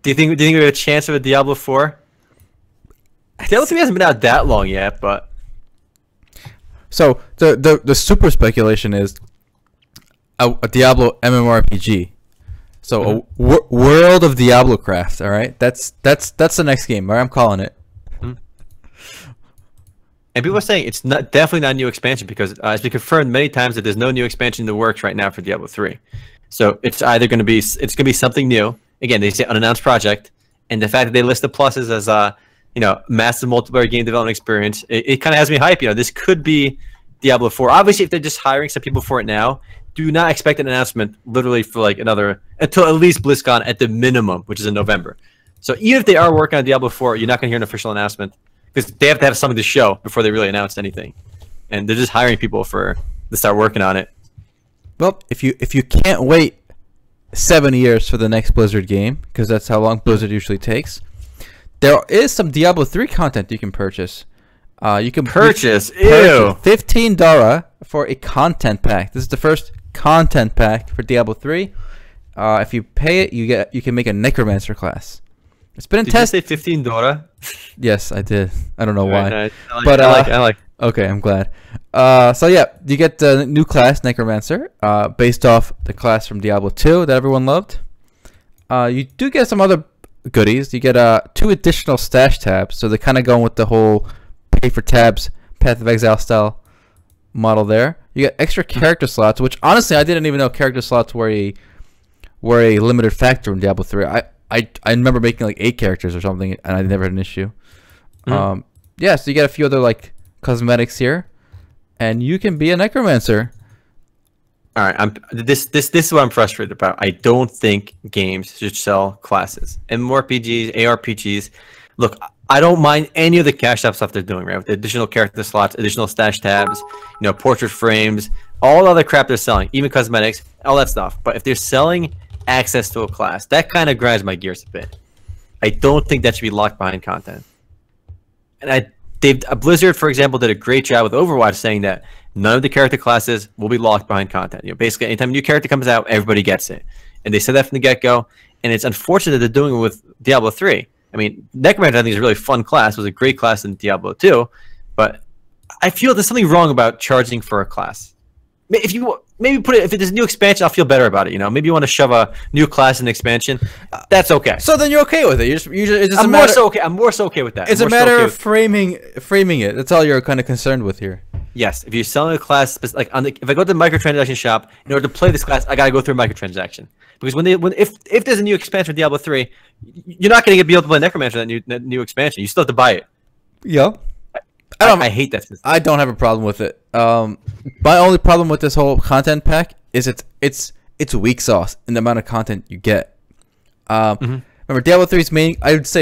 Do you think we have a chance of a Diablo 4? Diablo 3 hasn't been out that long yet, but so the super speculation is a Diablo MMORPG. So a world of Diablocraft. All right, that's the next game. All right, I'm calling it. And people are saying it's not definitely not a new expansion because it's been confirmed many times that there's no new expansion in the works right now for Diablo 3. So it's either going to be something new. Again, they say unannounced project, and the fact that they list the pluses as massive multiplayer game development experience, it kind of has me hyped. This could be Diablo 4. Obviously, if they're just hiring some people for it now, do not expect an announcement literally for like until at least BlizzCon at the minimum, which is in November. So even if they are working on Diablo 4, you're not going to hear an official announcement because they have to have something to show before they really announce anything. And they're just hiring people to start working on it. Well, if you can't wait 7 years for the next Blizzard game, because that's how long Blizzard usually takes, there is some Diablo 3 content you can purchase. You can purchase $15 for a content pack. This is the first content pack for Diablo 3. If you pay it, you can make a Necromancer class. It's been in test. Did you say $15? Yes, I did. I don't know why. Nice. I like. Okay, I'm glad. So yeah, you get the new class Necromancer, based off the class from Diablo 2 that everyone loved. You do get some other goodies. You get 2 additional stash tabs, so they're kind of going with the whole pay for tabs, Path of Exile style model there. You get extra character slots, which honestly I didn't even know character slots were a limited factor in Diablo 3. I remember making like 8 characters or something, and I never had an issue. Yeah, so you get a few other like cosmetics here, and you can be a Necromancer. All right, this is what I'm frustrated about. I don't think games should sell classes. MMORPGs, ARPGs. Look, I don't mind any of the cash up stuff they're doing, right? With the additional character slots, additional stash tabs, portrait frames, all the other crap they're selling, even cosmetics, all that stuff. But if they're selling access to a class, that kind of grinds my gears a bit. I don't think that should be locked behind content. And Blizzard, for example, did a great job with Overwatch saying that none of the character classes will be locked behind content. Basically, anytime a new character comes out, everybody gets it. And they said that from the get-go. And it's unfortunate that they're doing it with Diablo 3. I mean, Necromancer, I think, is a really fun class. It was a great class in Diablo 2. But I feel there's something wrong about charging for a class. If you maybe if there's a new expansion, I'll feel better about it. Maybe you want to shove a new class in an expansion. That's okay. So then you're okay with it. I'm more so okay with that. It's a matter of framing it. That's all you're kind of concerned with here. Yes, if you're selling a class, if I go to the microtransaction shop, in order to play this class, I gotta go through a microtransaction. Because if there's a new expansion for Diablo 3, you're not gonna be able to play Necromancer that new expansion. You still have to buy it. Yeah. I hate that system. I don't have a problem with it. My only problem with this whole content pack is it's weak sauce in the amount of content you get. Remember, Diablo 3's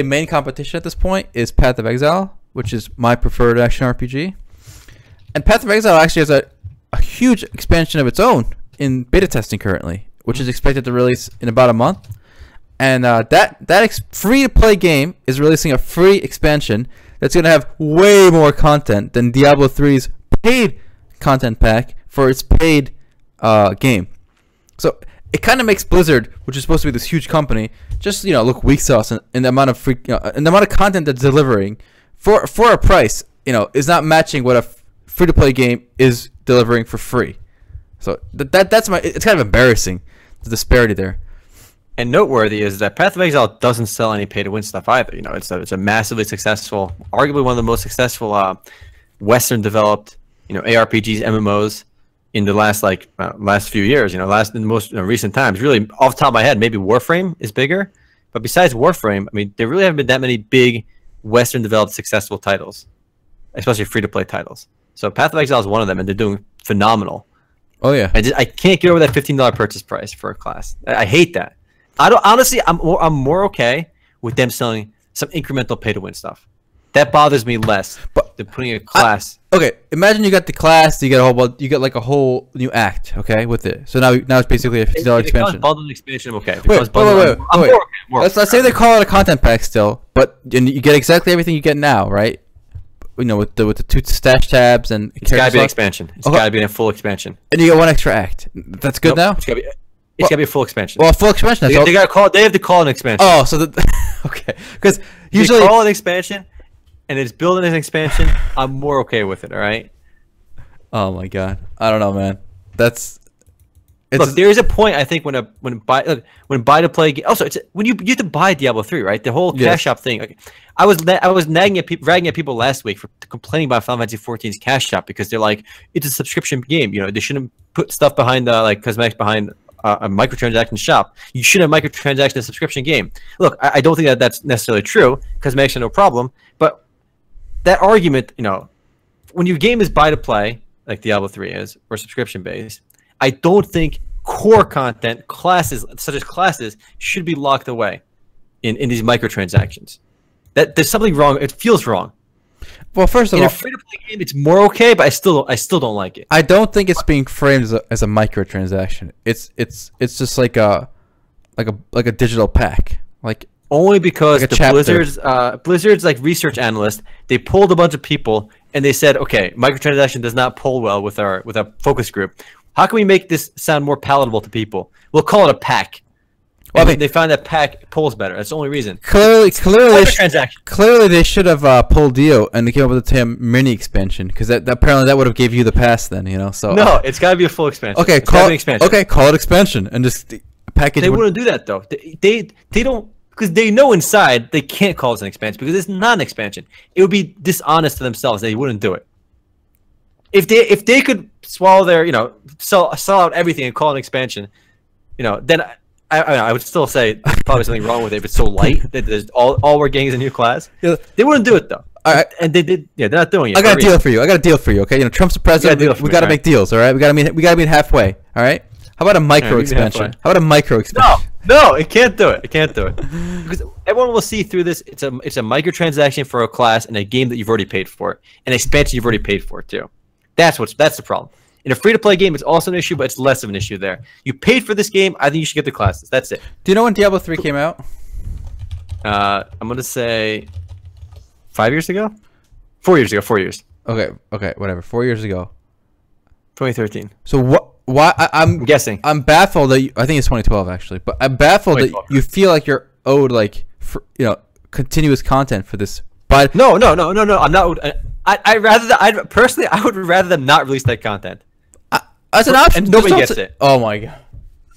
main competition at this point is Path of Exile, which is my preferred action RPG. And Path of Exile actually has a huge expansion of its own in beta testing currently, which is expected to release in about a month. And that free-to-play game is releasing a free expansion that's going to have way more content than Diablo 3's paid content pack for its paid game. So it kind of makes Blizzard, which is supposed to be this huge company, just look weak sauce in the amount of in the amount of content that's delivering for a price is not matching what a free-to-play game is delivering for free. So it's kind of embarrassing, the disparity there. And noteworthy is that Path of Exile doesn't sell any pay-to-win stuff either. It's a massively successful, arguably one of the most successful Western-developed ARPGs, MMOs in the last few years. In the most recent times. Really, off the top of my head, maybe Warframe is bigger, but besides Warframe, I mean, there really haven't been that many big Western-developed successful titles, especially free-to-play titles. So Path of Exile is one of them, and they're doing phenomenal. Oh yeah, I can't get over that $15 purchase price for a class. I hate that. I'm more okay with them selling some incremental pay-to-win stuff. That bothers me less than putting a class. Okay, imagine you got the class, you get like a whole new act, okay, with it. So now it's basically a $15 expansion. Bundled expansion, okay. Wait. Let's say they call it a content pack still, but you get exactly everything you get now, right? With the 2 stash tabs and it's gotta be an expansion. It's gotta be a full expansion. And you get 1 extra act. That's good now. It's gotta be a full expansion. Well, a full expansion. They have to call an expansion. Oh, so okay, because usually they call an expansion, and it's building an expansion. I'm more okay with it. All right. Oh my god, I don't know, man. Look, there is a point I think when buy to play. Also, it's when you have to buy Diablo 3, right? The whole cash shop thing. Like, I was ragging at people last week for complaining about Final Fantasy 14's cash shop because they're like, it's a subscription game. You know, they shouldn't put stuff behind like cosmetics behind a microtransaction shop. You shouldn't have microtransaction in a subscription game. Look, I don't think that's necessarily true. Cosmetics are no problem, but that argument, you know, when your game is buy to play like Diablo 3 is or subscription based, I don't think core content, classes such as classes, should be locked away in these microtransactions. There's something wrong. It feels wrong. Well, first of all, in a free-to-play game, it's more okay, but I still don't like it. I don't think it's being framed as a microtransaction. It's just like a digital pack, like only because like the Blizzard's like research analyst, they polled a bunch of people and they said, okay, microtransaction does not poll well with our focus group. How can we make this sound more palatable to people? We'll call it a pack. Well, I mean, they find that pack polls better. That's the only reason. Clearly, they should have pulled Dio and they came up with the term mini expansion because apparently that would have gave you the pass then, you know. So no, it's got to be a full expansion. Okay, call it expansion and just package. They wouldn't do that though. They don't, because they know inside they can't call it an expansion because it's not an expansion. It would be dishonest to themselves. They wouldn't do it. If they could swallow their, you know, sell out everything and call it an expansion, you know, then I would still say probably something wrong with it if it's so light that there's all we're getting is a new class. Yeah. They wouldn't do it though. All right. And they did. Yeah, they're not doing it. I got a deal for you. Okay, you know, Trump's the president. We got to make deals. All right, we got to meet halfway. All right. How about a micro expansion? How about a micro expansion? No, it can't do it. It can't do it because everyone will see through this. It's a microtransaction for a class in a game that you've already paid for, an expansion you've already paid for too. That's the problem. In a free-to-play game, it's also an issue, but it's less of an issue there. You paid for this game. I think you should get the classes. That's it. Do you know when Diablo 3 came out? I'm going to say 5 years ago? 4 years ago. 4 years. Okay, whatever. 4 years ago. 2013. So what? Why? I'm guessing. I'm baffled that I think it's 2012 actually, but I'm baffled that you feel like you're owed like continuous content for this. But no. I'm not. I would rather them not release that content. As an option, and nobody gets it. Oh my god!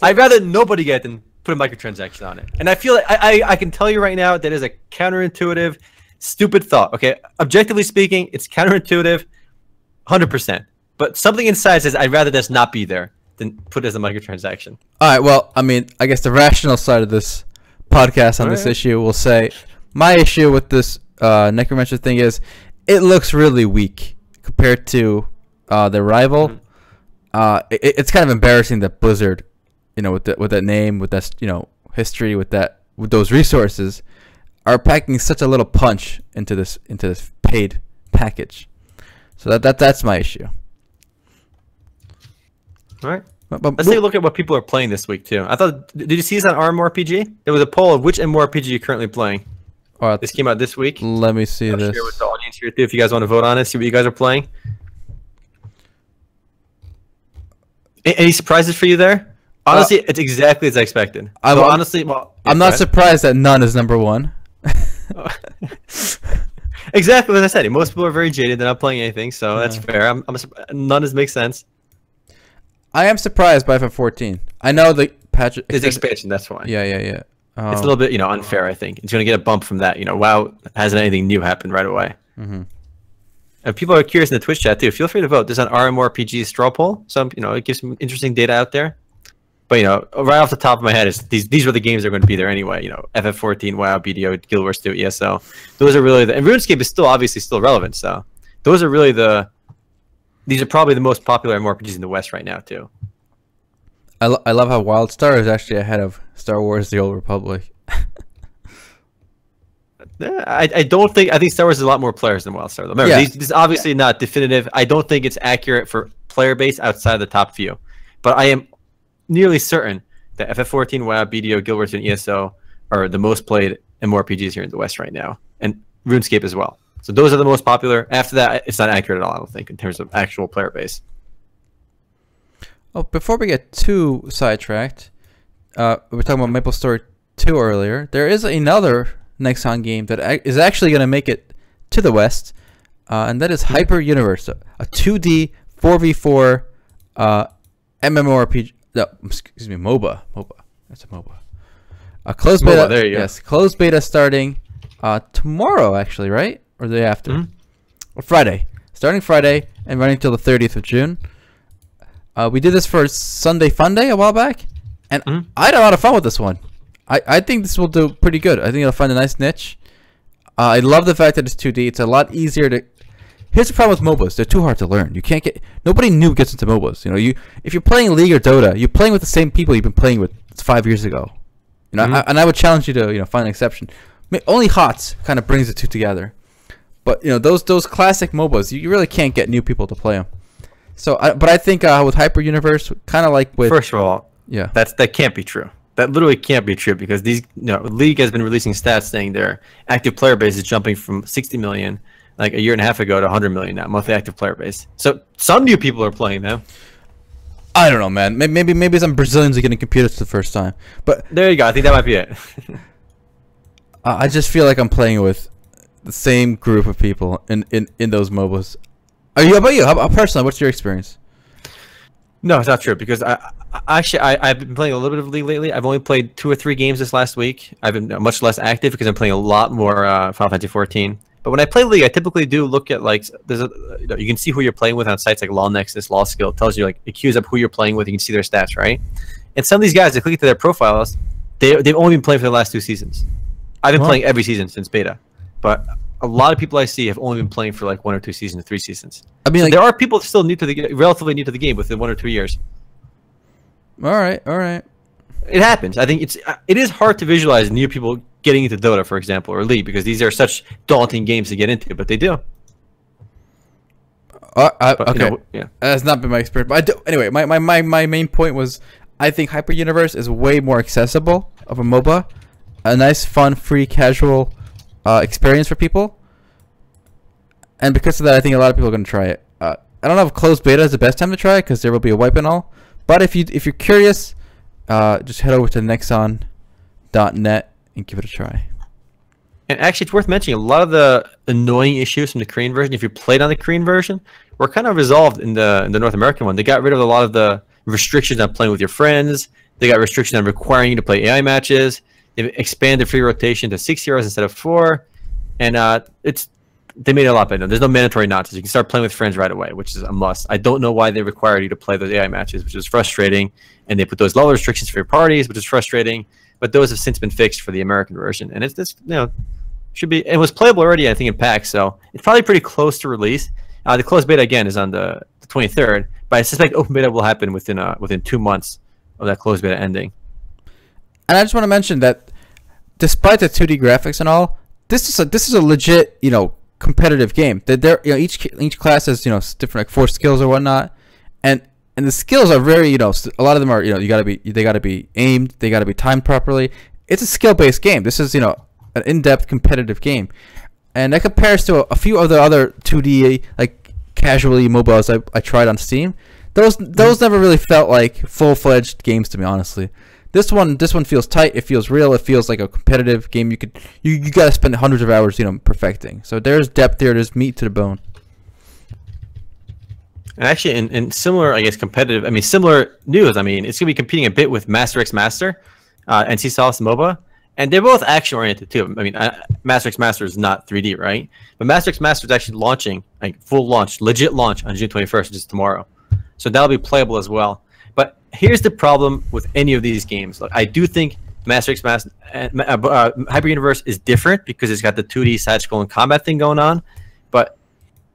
I'd rather nobody get it than put a microtransaction on it. And I feel like I can tell you right now that is a counterintuitive, stupid thought. Okay, objectively speaking, it's counterintuitive, 100%. But something inside says I'd rather this not be there than put it as a microtransaction. All right. Well, I mean, I guess the rational side of this podcast on this issue will say my issue with this Necromancer thing is it looks really weak compared to their rival. Mm-hmm. It's kind of embarrassing that Blizzard, you know, with that name, with that history, with those resources, are packing such a little punch into this paid package. So that's my issue. All right. Let's take a look at what people are playing this week too. Did you see this on MMORPG? There was a poll of which MMORPG you're currently playing. This came out this week. Let me see this. Share with the audience here too, if you guys want to vote on it, see what you guys are playing. Any surprises for you there? Honestly, it's exactly as I expected. I'm not surprised that none is number one. Exactly as I said. Most people are very jaded. They're not playing anything, so that's fair. None makes sense. I am surprised by FF14. I know the patch is expansion. That's why. Yeah. It's a little bit, unfair. I think it's going to get a bump from that. WoW hasn't anything new happened right away. Mm-hmm. And people are curious in the Twitch chat too. Feel free to vote. There's an RMORPG straw poll. So it gives some interesting data out there. But right off the top of my head is these were the games that are going to be there anyway. FF14, WoW, BDO, Guild Wars 2, ESO. Those are really and RuneScape is still obviously still relevant. So those are really these are probably the most popular MMORPGs in the West right now too. I love how WildStar is actually ahead of Star Wars: The Old Republic. I think Star Wars has a lot more players than WildStar though. Remember, this is obviously not definitive. I don't think it's accurate for player base outside of the top few. But I am nearly certain that FF14, WoW, BDO, Guild Wars, and ESO are the most played MMORPGs here in the West right now, and RuneScape as well. So those are the most popular. After that, it's not accurate at all, I don't think, in terms of actual player base. Oh, before we get too sidetracked, we were talking about MapleStory 2 earlier. There is another Nexon game that is actually going to make it to the West, and that is Hyper Universe, a 2D 4v4 MMORPG. No, excuse me, MOBA. MOBA. That's a MOBA. Closed beta. There you go. Yes, closed beta starting tomorrow, actually, right? Or the day after? Or Friday. Starting Friday and running till the 30th of June. We did this for Sunday Fun Day a while back, and I had a lot of fun with this one. I think this will do pretty good. I think it'll find a nice niche. I love the fact that it's 2D. It's a lot easier to... Here's the problem with MOBAs. They're too hard to learn. You can't get... Nobody new gets into MOBAs. You know, if you're playing League or Dota, you're playing with the same people you've been playing with 5 years ago. You know, and I would challenge you to find an exception. Only HOTS kind of brings the two together. But those classic MOBAs, you really can't get new people to play them. So, but I think with Hyper Universe, kind of like with... First of all, that can't be true. That literally can't be true because these League has been releasing stats saying their active player base is jumping from 60 million like a year and a half ago to 100 million now, monthly active player base. So some new people are playing them. I don't know, man. Maybe some Brazilians are getting computers for the first time. But there you go. I think that might be it. I just feel like I'm playing with the same group of people in those MOBAs. How about you? How personally, what's your experience? No, it's not true because I've been playing a little bit of League lately. I've only played 2 or 3 games this last week. I've been much less active because I'm playing a lot more Final Fantasy 14. But when I play League, I typically do look at like you can see who you're playing with on sites like LawNexus, LawSkill. It tells you like it queues up who you're playing with. You can see their stats, right? And some of these guys, I click to their profiles. They've only been playing for the last 2 seasons. I've been playing every season since beta, but a lot of people I see have only been playing for like 1 or 2 seasons, 3 seasons. I mean, there are people still new to the relatively new to the game within 1 or 2 years. All right. It happens. I think it is hard to visualize new people getting into Dota, for example, or League, because these are such daunting games to get into, but they do. Okay. That's not been my experience. But anyway, my main point was I think Hyper Universe is way more accessible of a MOBA, a nice, fun, free, casual experience for people, and because of that, I think a lot of people are going to try it. I don't know if closed beta is the best time to try it because there will be a wipe and all. But if you're curious, just head over to nexon.net and give it a try. And actually, it's worth mentioning a lot of the annoying issues from the Korean version, if you played on the Korean version, were kind of resolved in the North American one. They got rid of a lot of the restrictions on playing with your friends. They got restrictions on requiring you to play AI matches. They've expanded free rotation to 6 heroes instead of 4, and they made it a lot better. There's no mandatory nonsense. You can start playing with friends right away, which is a must. I don't know why they required you to play those AI matches, which is frustrating, and they put those level restrictions for your parties, which is frustrating. But those have since been fixed for the American version, and it's should be. It was playable already, I think, in PAX, so it's probably pretty close to release. The closed beta again is on the 23rd, but I suspect open beta will happen within 2 months of that closed beta ending. And I just want to mention that despite the 2D graphics and all, this is a legit competitive game. That each class has different like 4 skills or whatnot, and the skills are very a lot of them are they gotta be aimed, they gotta be timed properly. It's a skill based game. This is an in-depth competitive game, and that compares to a few of the other 2D like casually MOBAs I tried on Steam. Those never really felt like full-fledged games to me, honestly. This one feels tight. It feels real. It feels like a competitive game. You gotta spend hundreds of hours perfecting. So there's depth there. There's meat to the bone. And actually, in similar, I guess, similar news. It's gonna be competing a bit with Master X Master, NCSoft's MOBA, and they're both action oriented too. Master X Master is not 3D, right? But Master X Master is actually launching, like full launch, legit launch on June 21st, which is tomorrow. So that'll be playable as well. But here's the problem with any of these games. Look, I do think Master X Master, Hyper Universe is different because it's got the 2D side-scrolling combat thing going on. But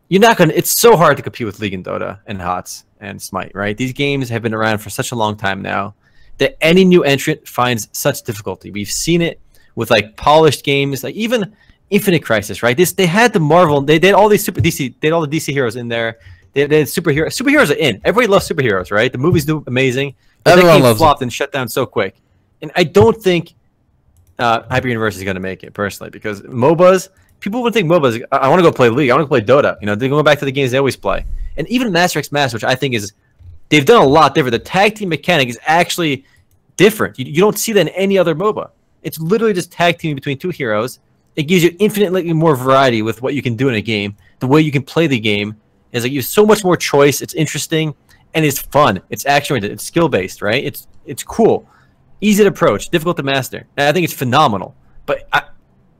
you're not gonna. It's so hard to compete with League and Dota and HOTS and Smite, right? These games have been around for such a long time now that any new entrant finds such difficulty. We've seen it with like polished games, like even Infinite Crisis, right? They had the Marvel. They did all these They had all the DC heroes in there. They had superheroes. Superheroes are in. Everybody loves superheroes, right? The movies do amazing. But everyone that loves flopped and shut down so quick. And I don't think Hyper Universe is going to make it personally because MOBAs. People would think MOBAs. I want to go play League. I want to play Dota. They're going back to the games they always play. And even Master X Master, which I think is, they've done a lot different. The tag team mechanic is actually different. You don't see that in any other MOBA. It's literally just tag teaming between 2 heroes. It gives you infinitely more variety with what you can do in a game. The way you can play the game is like you have so much more choice. It's interesting, and it's fun. It's action-oriented. It's skill-based, right? It's cool, easy to approach, difficult to master. And I think it's phenomenal. But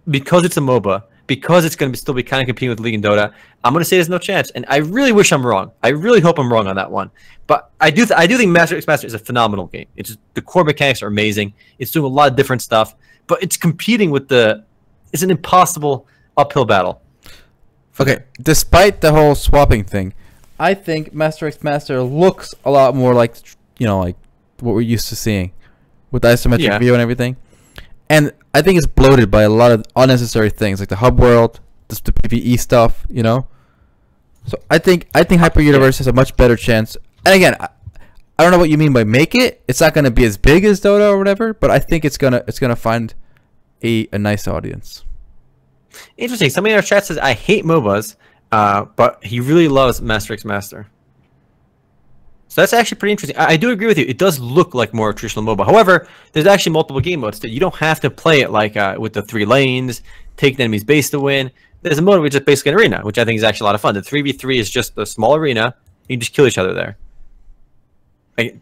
because it's a MOBA, because it's going to still be kind of competing with League and Dota, I'm going to say there's no chance. And I really wish I'm wrong. I really hope I'm wrong on that one. But I do think Master X Master is a phenomenal game. The core mechanics are amazing. It's doing a lot of different stuff, but it's competing with it's an impossible uphill battle. Okay, despite the whole swapping thing, I think Master X Master looks a lot more like, like what we're used to seeing with isometric view and everything. And I think it's bloated by a lot of unnecessary things, like the hub world, the PvE stuff, So I think Hyper Universe has a much better chance. And again, I don't know what you mean by make it. It's not going to be as big as Dota or whatever, but I think it's gonna find a nice audience. Interesting. Somebody in our chat says, I hate MOBAs, but he really loves Master X Master. So that's actually pretty interesting. I do agree with you. It does look like more traditional MOBA. However, there's actually multiple game modes. You don't have to play it like with the 3 lanes, take the enemy's base to win. There's a mode which is basically an arena, which I think is actually a lot of fun. The 3v3 is just a small arena. You just kill each other there.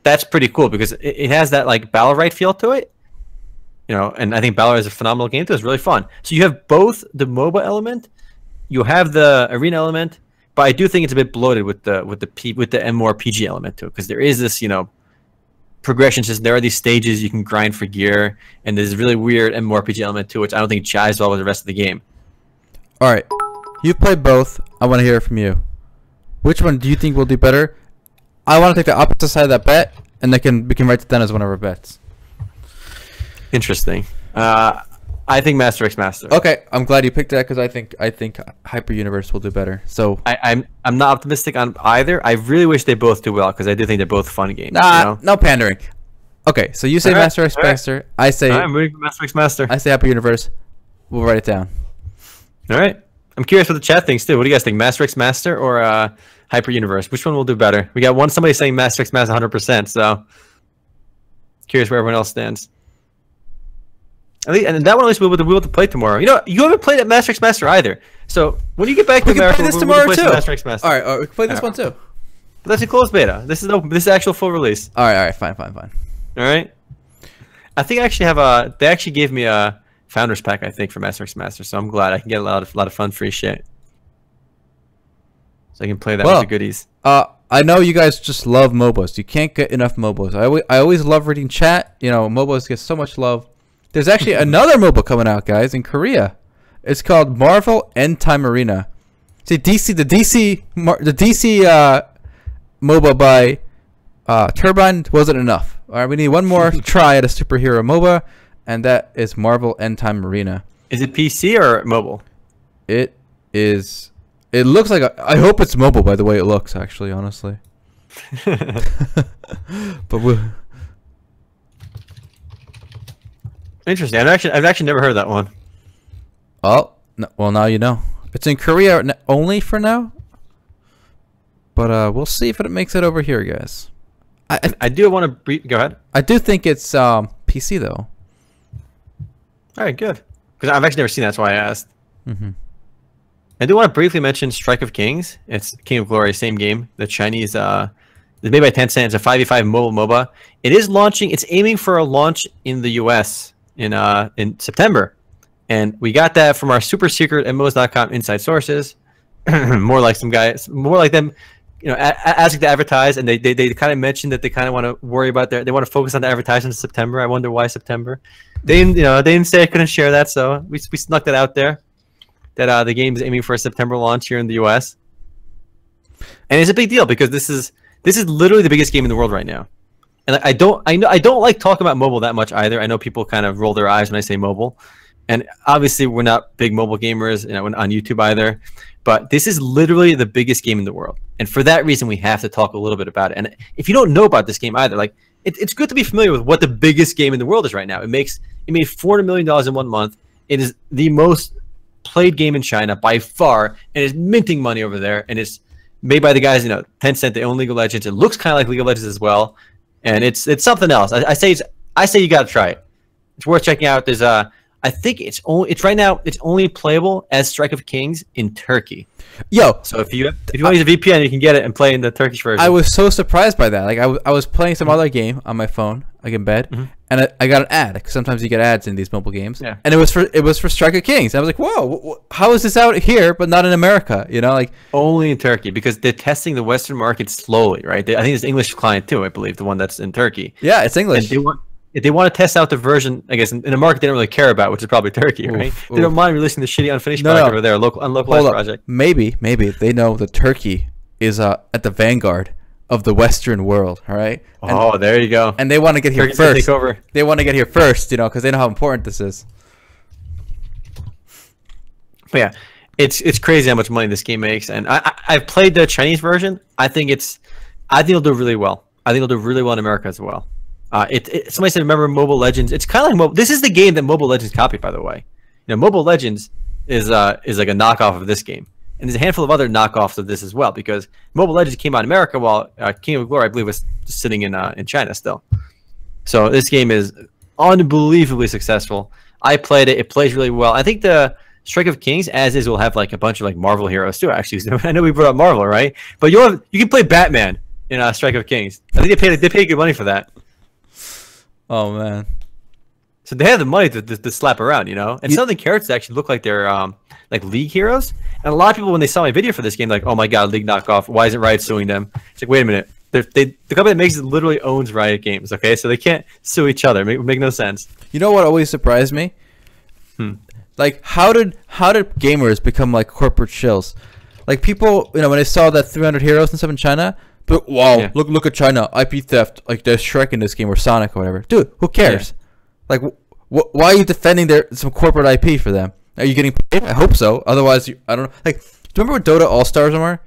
That's pretty cool because it has that like Battle Right feel to it. And I think Battle Right is a phenomenal game too. It's really fun. So you have both the MOBA element, you have the arena element, but I do think it's a bit bloated with the MMORPG element to it, because there is this progression system. There are these stages you can grind for gear, and there's a really weird MMORPG element to it, which I don't think jives well with the rest of the game. All right, you've played both. I want to hear it from you. Which one do you think will do better? I want to take the opposite side of that bet, and we can write it down as one of our bets. Interesting. I think Master X Master. Okay, I'm glad you picked that because I think Hyper Universe will do better. So I'm not optimistic on either. I really wish they both do well because I do think they're both fun games. Nah, no pandering. Okay, so you say Master X Master. I say I'm rooting for Master X Master. I say Hyper Universe. We'll write it down. All right. I'm curious what the chat thinks too. What do you guys think, Master X Master or Hyper Universe? Which one will do better? We got somebody saying Master X Master 100%. So curious where everyone else stands. And that one at least we'll be able to play tomorrow. You haven't played at Master X Master either. So when you get back to America, we can play this tomorrow too. Master X Master. All right, we can play this one too. But that's a closed beta. This is actual full release. All right, fine. All right. I think I actually have they actually gave me a Founders Pack, I think, for Master X Master. So I'm glad I can get a lot of fun free shit. So I can play that with the goodies. I know you guys just love MOBAs. You can't get enough MOBAs. I always love reading chat. MOBAs get so much love. There's actually another MOBA coming out, guys, in Korea. It's called Marvel End Time Arena. See, the DC MOBA by Turbine wasn't enough. All right, we need one more try at a superhero MOBA, and that is Marvel End Time Arena. Is it PC or mobile? It is. It looks like I hope it's mobile by the way it looks. Actually, honestly. But interesting. I've actually never heard of that one. Oh, no, well now you know. It's in Korea only for now. But we'll see if it makes it over here, guys. I do want to go ahead. I do think it's PC though. All right, good. Because I've actually never seen that, that's why I asked. Mm-hmm. I do want to briefly mention Strike of Kings. It's King of Glory, same game. The Chinese, it's made by Tencent. It's a 5v5 mobile MOBA. It is launching. It's aiming for a launch in the US in September, and we got that from our super secret MMOs.com inside sources. more like them, asking to advertise, and they kind of mentioned that they kind of want to worry about they want to focus on the advertisement in September. I wonder why September. They didn't say I couldn't share that, so we snuck that out there. That the game is aiming for a September launch here in the US, and it's a big deal because this is literally the biggest game in the world right now. And I don't like talking about mobile that much either. I know people kind of roll their eyes when I say mobile, and obviously we're not big mobile gamers, on YouTube either. But this is literally the biggest game in the world, and for that reason, we have to talk a little bit about it. And if you don't know about this game either, it's good to be familiar with what the biggest game in the world is right now. It made $400 million in 1 month. It is the most played game in China by far, and it's minting money over there. And it's made by the guys, Tencent. They own League of Legends. It looks kind of like League of Legends as well. And it's something else. I say you got to try it. It's worth checking out. There's I think it's right now it's only playable as Strike of Kings in Turkey. Yo, so if you want to use a VPN, you can get it and play in the Turkish version. I was so surprised by that. Like I was playing some other game on my phone, like in bed, and I got an ad. 'Cause sometimes you get ads in these mobile games. Yeah. And it was for Strike of Kings. I was like, whoa, how is this out here but not in America? You know, like only in Turkey because they're testing the Western market slowly, right? I think it's English client too. I believe the one that's in Turkey. Yeah, it's English. And they want to test out the version, I guess, in a market they don't really care about, which is probably Turkey, right? They don't mind releasing the shitty unfinished product over there, unlocalized project. Maybe they know that Turkey is at the vanguard of the Western world. All right. And, there you go. And they want to get here Turkey's first. Take over. They want to get here first, you know, because they know how important this is. But yeah, it's crazy how much money this game makes, and I've played the Chinese version. I think it'll do really well. I think it'll do really well in America as well. Somebody said, remember Mobile Legends? It's kind of like this is the game that Mobile Legends copied, by the way. You know, Mobile Legends is like a knockoff of this game, and there's a handful of other knockoffs of this as well. Because Mobile Legends came out in America, while King of Glory, I believe, was sitting in China still. So this game is unbelievably successful. I played it; it plays really well. I think the Strike of Kings, as is, will have like a bunch of like Marvel heroes too. Actually, I know we brought up Marvel, right? But you can play Batman in Strike of Kings. I think they paid good money for that. Oh man! So they have the money to slap around, you know. And some of the characters actually look like they're like League heroes. And a lot of people, when they saw my video for this game, like, oh my god, League knockoff. Why isn't Riot suing them? It's like, wait a minute. The company that makes it literally owns Riot Games. Okay, so they can't sue each other. Make no sense. You know what always surprised me? Like how did gamers become like corporate shills? Like people, you know, when they saw that 300 heroes and stuff in China. But wow, yeah. look at China, IP theft, like there's Shrek in this game or Sonic or whatever. Dude, who cares? Yeah. Like, why are you defending some corporate IP for them? Are you getting paid? I hope so. Otherwise, I don't know. Like, do you remember what Dota All Stars were?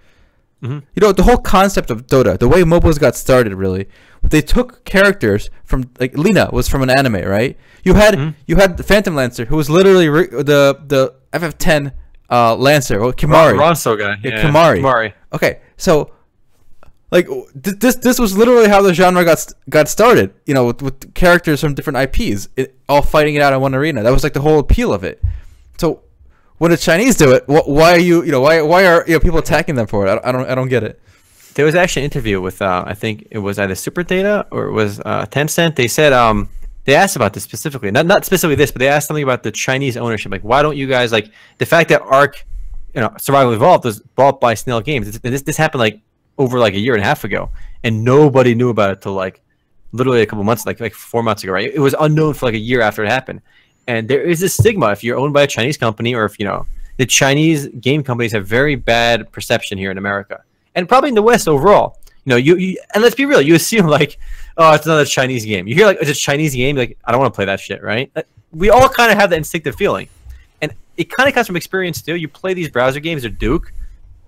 You know, the whole concept of Dota, the way MOBAs got started, really, they took characters from like Lina was from an anime, right? You had the Phantom Lancer, who was literally the FF10 Lancer, or Kimari. Ronso guy. Yeah, Kimari. Okay, so. Like this was literally how the genre got started, you know, with characters from different IPs, all fighting it out in one arena. That was like the whole appeal of it. So when the Chinese do it, why are people attacking them for it? I don't get it. There was actually an interview with I think it was either Super Data or it was Tencent. They said they asked about this specifically, not specifically this, but they asked something about the Chinese ownership. Like, why don't you guys like the fact that Ark, you know, Survival Evolved was bought by Snail Games. This happened like over like a year and a half ago, and nobody knew about it till like literally a couple months, like 4 months ago, right? It was unknown for like a year after it happened. And there is a stigma if you're owned by a Chinese company, or if, you know, the Chinese game companies have very bad perception here in America, and probably in the West overall. You know, you and let's be real, you assume like, oh, it's another Chinese game. You hear like it's a Chinese game, like I don't want to play that shit, right? We all kind of have that instinctive feeling, and it kind of comes from experience too. You play these browser games, or Duke.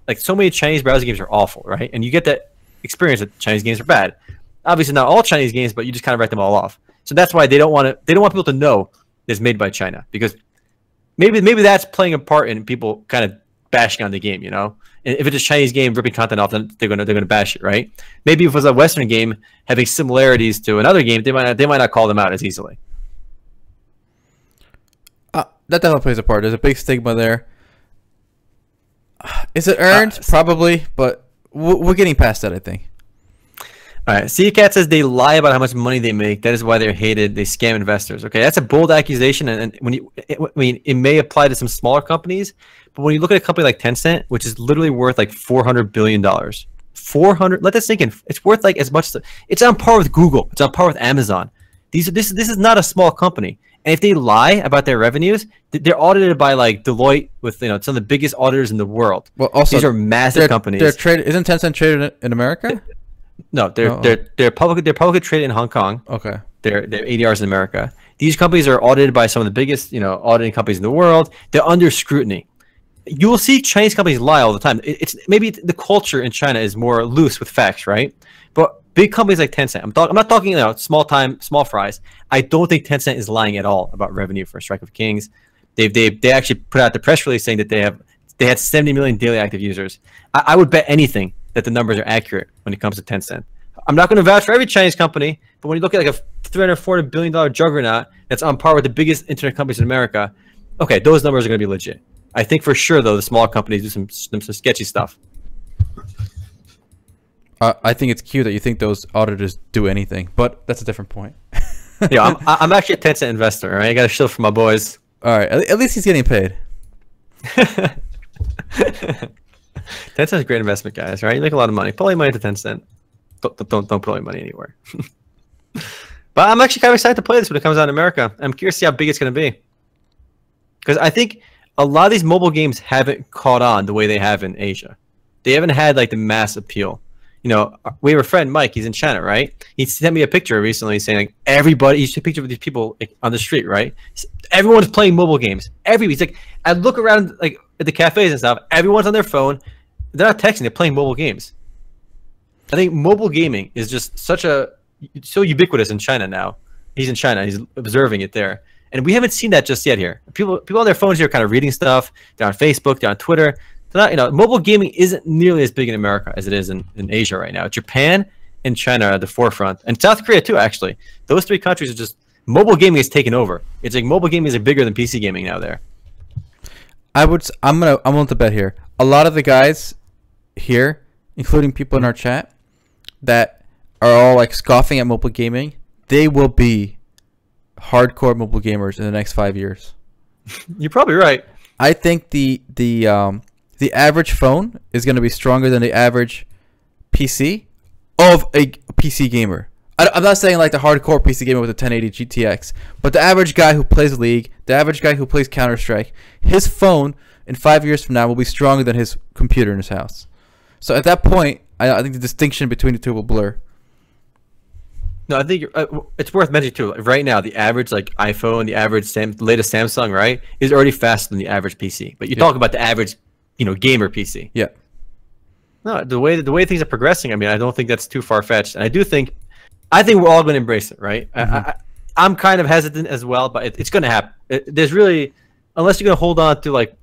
Like, so many Chinese browser games are awful, right? And you get that experience that Chinese games are bad. Obviously, not all Chinese games, but you just kind of write them all off. So that's why they don't want people to know it's made by China, because maybe that's playing a part in people kind of bashing on the game, you know. And if it's a Chinese game ripping content off, then they're gonna bash it, right? Maybe if it was a Western game having similarities to another game, they might not call them out as easily. That definitely plays a part. There's a big stigma there. Is it earned? Probably, but we're getting past that, I think. All right. Seacat says they lie about how much money they make. That is why they're hated. They scam investors. Okay, that's a bold accusation, and it may apply to some smaller companies, but when you look at a company like Tencent, which is literally worth like $400 billion, 400. Let that sink in. It's worth like as much. It's on par with Google. It's on par with Amazon. This is not a small company. And if they lie about their revenues, they're audited by like Deloitte, with, you know, some of the biggest auditors in the world. Well, also these are massive companies. Isn't Tencent traded in America? No, they're publicly traded in Hong Kong. Okay. They're ADRs in America. These companies are audited by some of the biggest, you know, auditing companies in the world. They're under scrutiny. You will see Chinese companies lie all the time. It's maybe the culture in China is more loose with facts, right? But big companies like Tencent, I'm not talking, you know, small fries. I don't think Tencent is lying at all about revenue for Strike of Kings. They actually put out the press release saying that they had 70 million daily active users. I would bet anything that the numbers are accurate when it comes to Tencent. I'm not going to vouch for every Chinese company, but when you look at like a $340 billion juggernaut that's on par with the biggest internet companies in America, okay, those numbers are going to be legit. I think for sure, though, the small companies do some sketchy stuff. I think it's cute that you think those auditors do anything, but that's a different point. Yeah, I'm actually a Tencent investor. Right? I got a shield for my boys. All right, at least he's getting paid. Tencent's a great investment, guys. Right? You make a lot of money. Put all your money to Tencent. Don't put all your money anywhere. But I'm actually kind of excited to play this when it comes out in America. I'm curious to see how big it's going to be, because I think a lot of these mobile games haven't caught on the way they have in Asia. They haven't had like the mass appeal. You know, we have a friend, Mike. He's in China, right? He sent me a picture recently saying like everybody. He took a picture of these people like, on the street, right? Everyone's playing mobile games. He's like, I look around like at the cafes and stuff. Everyone's on their phone. They're not texting. They're playing mobile games. I think mobile gaming is just so ubiquitous in China now. He's in China. He's observing it there, and we haven't seen that just yet here. People on their phones here, are kind of reading stuff. They're on Facebook. They're on Twitter. Not, mobile gaming isn't nearly as big in America as it is in Asia right now. Japan and China are at the forefront, and South Korea too. Actually, those three countries are just mobile gaming is taking over. It's like mobile gaming is bigger than PC gaming now. There, I'm willing to bet here. A lot of the guys here, including people in our chat, that are all like scoffing at mobile gaming, they will be hardcore mobile gamers in the next 5 years. You're probably right. I think the average phone is going to be stronger than the average PC of a PC gamer. I'm not saying like the hardcore PC gamer with a 1080 GTX, but the average guy who plays League, the average guy who plays Counter-Strike, his phone in 5 years from now will be stronger than his computer in his house. So at that point, I think the distinction between the two will blur. No, I think it's worth mentioning too. Right now, the average like iPhone, the average latest Samsung, right, is already faster than the average PC. But you talk about the average, gamer PC. Yeah. No, the way things are progressing, I mean, I don't think that's too far fetched, and I think we're all going to embrace it, right? Mm-hmm. I'm kind of hesitant as well, but it's going to happen. There's really, unless you're going to hold on to like,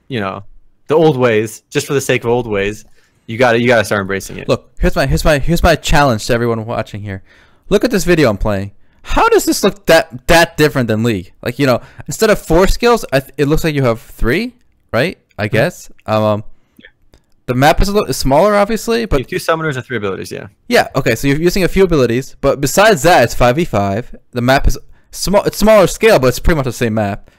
the old ways just for the sake of old ways, you got to start embracing it. Look, here's my challenge to everyone watching here. Look at this video I'm playing. How does this look that different than League? Like, instead of 4 skills, it looks like you have 3, right? I guess. The map is a little smaller, obviously, but you have 2 summoners and 3 abilities. Yeah. Yeah. Okay. So you're using a few abilities, but besides that, it's 5v5. The map is small. It's smaller scale, but it's pretty much the same map.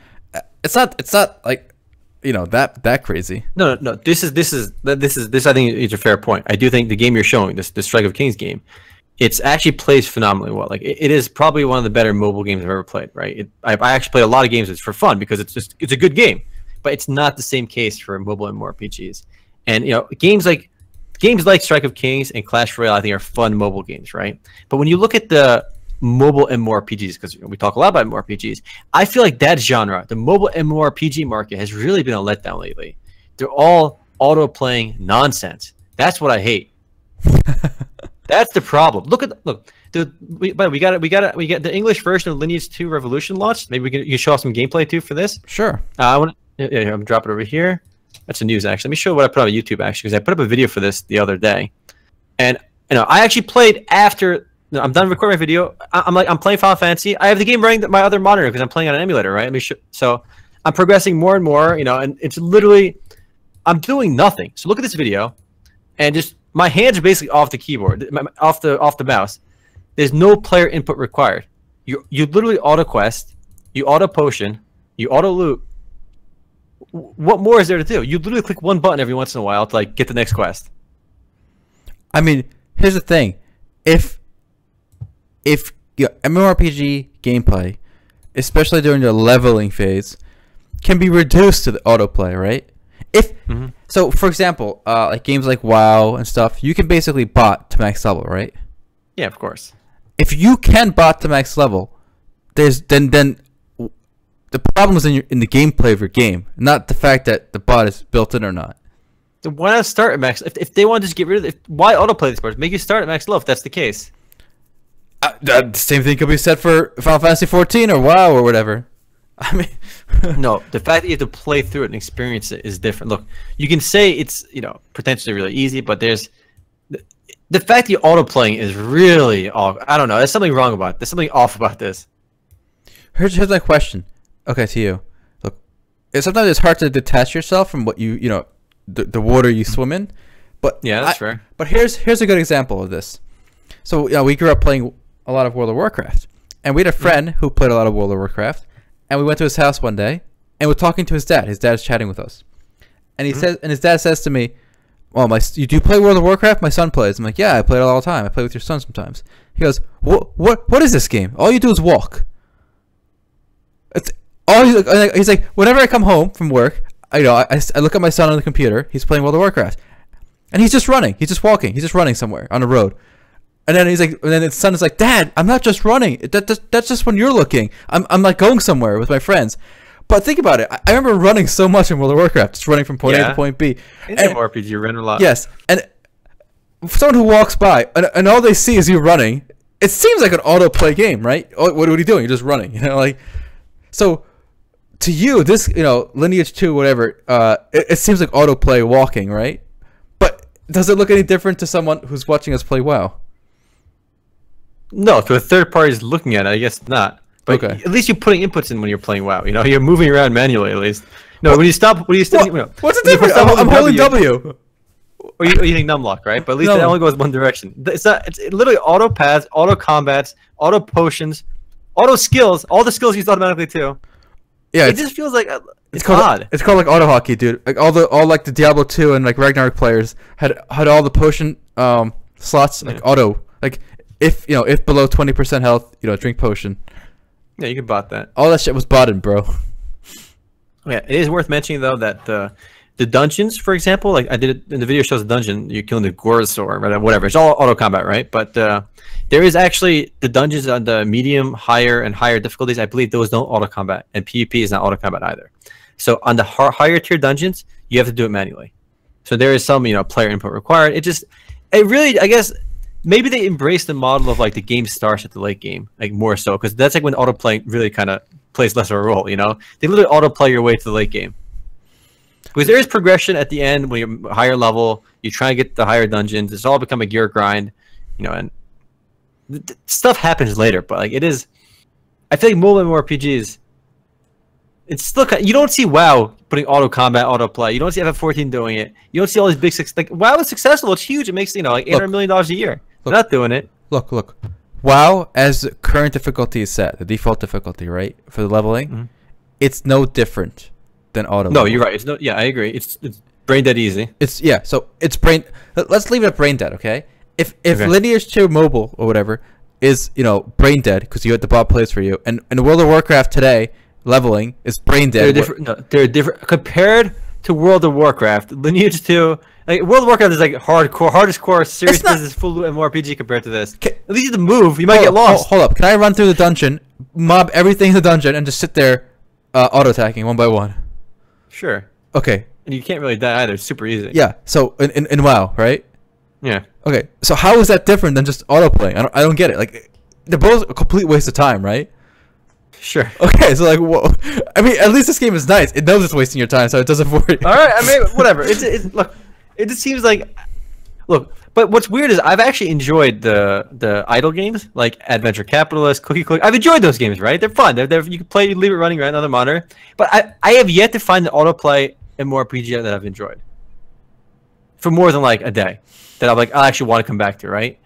It's not like that crazy. No. This I think is a fair point. I do think the game you're showing, the Strike of Kings game, it's actually plays phenomenally well. Like it is probably one of the better mobile games I've ever played. Right. I actually play a lot of games for fun because it's a good game, but it's not the same case for mobile MMORPGs. And games like Strike of Kings and Clash Royale, I think, are fun mobile games, right? But when you look at the mobile MMORPGs, because we talk a lot about MMORPGs, I feel like that genre, the mobile MMORPG market, has really been a letdown lately. They're all auto-playing nonsense. That's what I hate. That's the problem. Look. But we got the English version of Lineage 2 Revolution launched. Maybe you can show off some gameplay too for this. Sure. I'm dropping it over here. That's the news, actually. Let me show you what I put on YouTube, actually, because I put up a video for this the other day. And, I actually played after... I'm done recording my video. I'm playing Final Fantasy. I have the game running my other monitor because I'm playing on an emulator, right? So I'm progressing more and more, and it's literally... I'm doing nothing. So look at this video, and just... My hands are basically off the keyboard, off the mouse. There's no player input required. You literally auto-quest, you auto-potion, you auto-loot. What more is there to do? You literally click one button every once in a while to like get the next quest. I mean, here's the thing: if MMORPG gameplay, especially during the leveling phase, can be reduced to the autoplay, right? So, for example, like games like WoW and stuff, you can basically bot to max level, right? Yeah, of course. If you can bot to max level, then the problem is in the gameplay of your game, not the fact that the bot is built in or not. So why not start at max? If they want to just get rid of it, why autoplay these parts? Make you start at max level if that's the case. The same thing could be said for Final Fantasy 14 or WoW or whatever. I mean, no, the fact that you have to play through it and experience it is different. Look, you can say it's potentially really easy, but The fact that you're auto-playing is really off. I don't know. There's something wrong about it. There's something off about this. Here's my question. Okay, to you. Look, sometimes it's hard to detach yourself from what you know, the water you swim in. But yeah, that's fair. But here's a good example of this. So you know, we grew up playing a lot of World of Warcraft, and we had a friend who played a lot of World of Warcraft, and we went to his house one day, and we're talking to his dad. His dad's chatting with us, and he says, and his dad says to me, "Well, you do play World of Warcraft? My son plays." I'm like, "Yeah, I play it all the time. I play with your son sometimes." He goes, "What is this game? All you do is walk." It's all he's like. Whenever I come home from work, I look at my son on the computer. He's playing World of Warcraft, and he's just running. He's just walking. He's just running somewhere on the road. And then he's like, and then his son is like, "Dad, I'm not just running. That's just when you're looking. I'm like going somewhere with my friends." But think about it. I remember running so much in World of Warcraft, just running from point A to point B. In MMORPG, you run a lot. Yes, and someone who walks by and all they see is you running, it seems like an autoplay game, right? What are you doing? You're just running, you know, like. So, to you, this, you know, Lineage 2, whatever, it seems like autoplay walking, right? But does it look any different to someone who's watching us play WoW? No, to a third party is looking at it, I guess not. But okay. At least you're putting inputs in when you're playing WoW. You know, you're moving around manually at least. No, when you stop, you know, what's the difference? I'm holding W. Or you're using numlock, right? But at least it only goes one direction. It's not. It's literally auto paths, auto combats, auto potions, auto skills. All the skills used automatically too. Yeah, it just feels like it's odd. It's called like auto hockey, dude. Like all like the Diablo 2 and like Ragnarok players had all the potion slots like auto. Like if below 20% health, drink potion. Yeah, you could bot that. All that shit was botted, bro. Yeah, it is worth mentioning though that the dungeons, for example, like I did it in the video shows a dungeon, you're killing the Gorsaur, right? Whatever. It's all auto combat, right? But there is actually the dungeons on the medium, higher, and higher difficulties. I believe those don't auto combat, and PvP is not auto combat either. So on the higher tier dungeons, you have to do it manually. So there is some player input required. It really, I guess, maybe they embrace the model of like the game starts at the late game, like more so, because that's like when autoplay really kind of plays less of a role. They literally autoplay your way to the late game. Because there is progression at the end when you're higher level, you try and get the higher dungeons. It's all become a gear grind, and stuff happens later. But like it is, I feel like mobile MMORPGs, it's still you don't see WoW putting auto combat, auto play. You don't see FF14 doing it. You don't see all these big like WoW is successful. It's huge. It makes like $800 million a year. They're not doing it. Look. WoW, as the current difficulty is set, the default difficulty, right, for the leveling, it's no different than auto. No, you're right. It's no. Yeah, I agree. It's brain dead easy. So it's brain. Let's leave it at brain dead, okay? If Lineage 2 mobile or whatever is brain dead because you had the bot plays for you, and World of Warcraft today leveling is brain dead. They're different. No, they're different compared to World of Warcraft. Lineage 2, like World of Warcraft is like hardest core serious business full MMORPG compared to this. At least you have to move. You might get lost. Hold up. Can I run through the dungeon, mob everything in the dungeon, and just sit there auto attacking one by one? Sure. Okay. And you can't really die either. It's super easy. Yeah. So in WoW, right? Yeah. Okay. So how is that different than just autoplay? I don't get it. Like they're both a complete waste of time, right? Sure. Okay. So like, whoa. I mean, at least this game is nice. It knows it's wasting your time, so it doesn't worry. All right. I mean, whatever. Look. It just seems like, look. But what's weird is I've actually enjoyed the idle games like Adventure Capitalist, Cookie Click. I've enjoyed those games, right? They're fun. You can play, you leave it running right on the monitor. But I have yet to find the autoplay MMORPG that I've enjoyed for more than like a day that I'm like I actually want to come back to, right?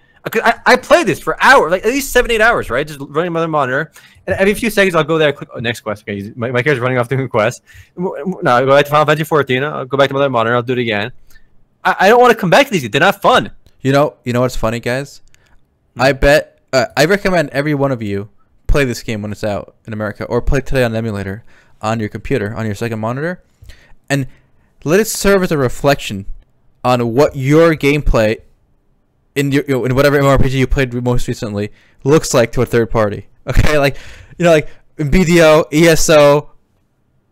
I play this for hours, like at least 7-8 hours, right? Just running on the monitor, and every few seconds I'll go there, click next quest. Okay, my character's running off doing a quest. No, I go back to Final Fantasy 14. I'll go back to my other monitor. I'll do it again. I don't want to come back to these. They're not fun. You know what's funny, guys? I bet I recommend every one of you play this game when it's out in America, or play today on an emulator on your computer, on your second monitor, and let it serve as a reflection on what your gameplay in your in whatever MMORPG you played most recently looks like to a third party. Okay, like like in BDO, ESO.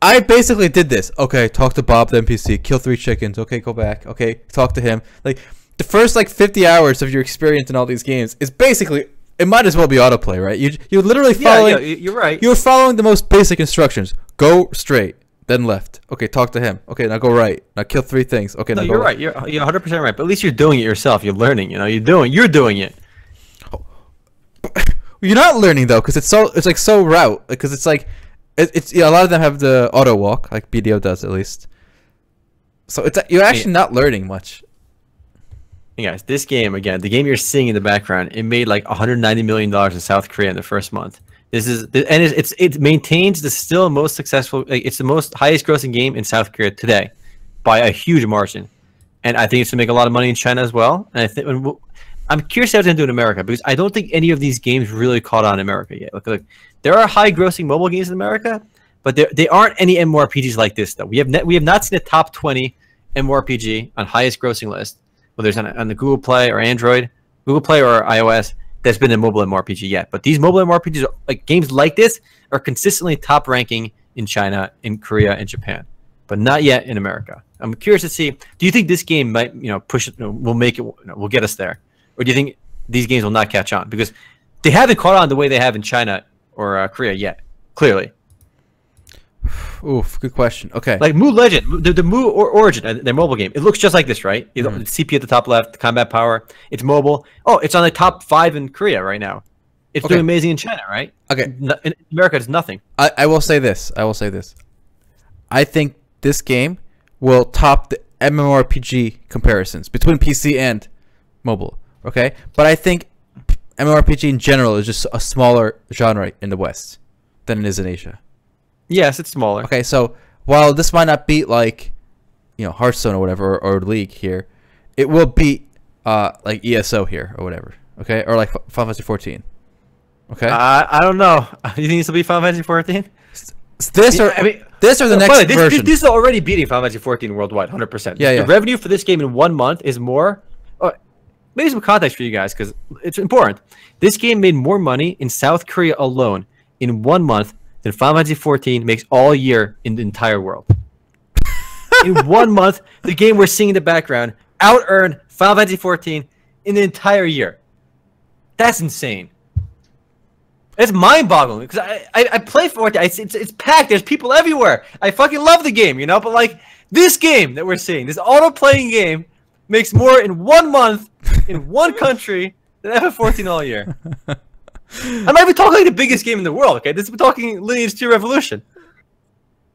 I basically did this. Okay, talk to Bob the NPC, kill 3 chickens. Okay, go back. Okay, talk to him. Like the first 50 hours of your experience in all these games is basically, it might as well be autoplay, right? You're literally following. Yeah, you're right. You're following the most basic instructions. Go straight. then left. Okay, talk to him. Okay, now go right. Now kill 3 things. Okay, No, now you're go right. You're 100% right. But at least you're doing it yourself. You're learning. You know, you're doing it. You're not learning though, because it's like so route. Because it's like, it's a lot of them have the auto walk, like BDO does at least. So you're actually not learning much. Hey guys, this game again, the game you're seeing in the background, it made like $190 million in South Korea in the first month. It maintains the still most successful. Like, it's the most highest grossing game in South Korea today, by a huge margin, and I think it's to make a lot of money in China as well. And I think I'm curious how it's going to do in America, because I don't think any of these games really caught on in America yet. Look, there are high grossing mobile games in America, but they aren't any MMORPGs like this though. We have not seen a top 20 MMORPG on highest grossing list, whether it's on the Google Play or Android, Google Play or iOS, that's been a mobile MMORPG yet. But these mobile MMORPGs, like games like this, are consistently top ranking in China, in Korea, and Japan, but not yet in America. I'm curious to see. Do you think this game might, push it? Will make it? Will get us there, or do you think these games will not catch on because they haven't caught on the way they have in China or Korea yet? Clearly. Oof, good question. Okay. Like Mu Legend, the Mu Origin, their mobile game. It looks just like this, right? You know, the CPU at the top left, combat power. It's mobile. Oh, it's on the top 5 in Korea right now. It's doing amazing in China, right? Okay. In America, it's nothing. I will say this. I think this game will top the MMORPG comparisons between PC and mobile. Okay, but I think MMORPG in general is just a smaller genre in the West than it is in Asia. Yes, it's smaller. Okay, so while this might not beat like, Hearthstone or whatever or League here, it will beat like ESO here or whatever. Okay, or like Final Fantasy 14. Okay. I don't know. You think this will be Final Fantasy 14? This or the next version. This is already beating Final Fantasy 14 worldwide, 100%. Yeah. The revenue for this game in 1 month is more. Maybe some context for you guys because it's important. This game made more money in South Korea alone in 1 month than Final Fantasy 14 makes all year in the entire world. In 1 month, the game we're seeing in the background out-earned Final Fantasy 14 in the entire year. That's insane. It's mind-boggling because I play 14. It's packed. There's people everywhere. I fucking love the game, but like this game that we're seeing, this auto-playing game, makes more in 1 month in one country than FF14 all year. I might be talking like the biggest game in the world. Okay, we're talking Lineage 2 Revolution.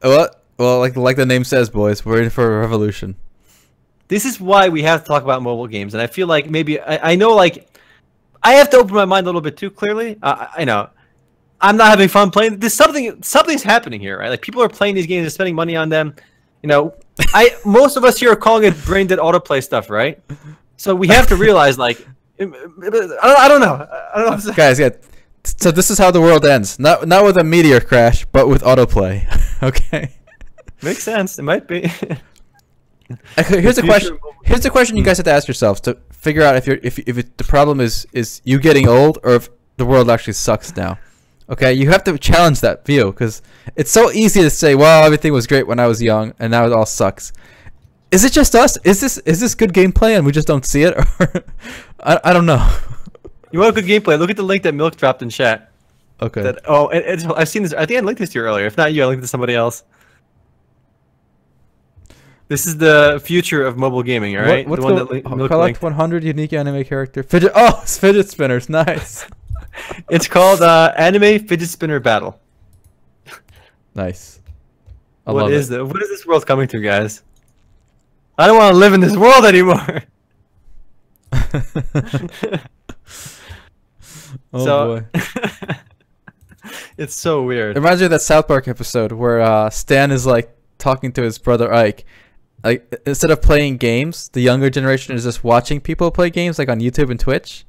What? Well, like the name says, boys, we're in for a revolution. This is why we have to talk about mobile games, and I feel like maybe I know like I have to open my mind a little bit too clearly. I know I'm not having fun playing. There's something's happening here, right? Like people are playing these games and spending money on them. Most of us here are calling it brain dead autoplay stuff, right? So we have to realize like. I don't know. Guys, yeah. So this is how the world ends. Not with a meteor crash, but with autoplay. Okay. Makes sense. It might be. Here's a question. Here's the question you guys have to ask yourselves to figure out if the problem is you getting old or if the world actually sucks now. Okay, you have to challenge that view because it's so easy to say, well, everything was great when I was young and now it all sucks. Is it just us? Is this good gameplay and we just don't see it? Or I don't know. You want good gameplay? Look at the link that Milk dropped in chat. Okay. I've seen this. I think I linked this to you earlier. If not you, I linked it to somebody else. This is the future of mobile gaming, all right? What's collect 100 unique anime character fidget? Oh, it's fidget spinners. Nice. It's called Anime Fidget Spinner Battle. Nice. What is this world coming to, guys? I don't want to live in this world anymore. Boy. It's so weird. It reminds me of that South Park episode where Stan is like talking to his brother Ike. Like instead of playing games, the younger generation is just watching people play games like on YouTube and Twitch.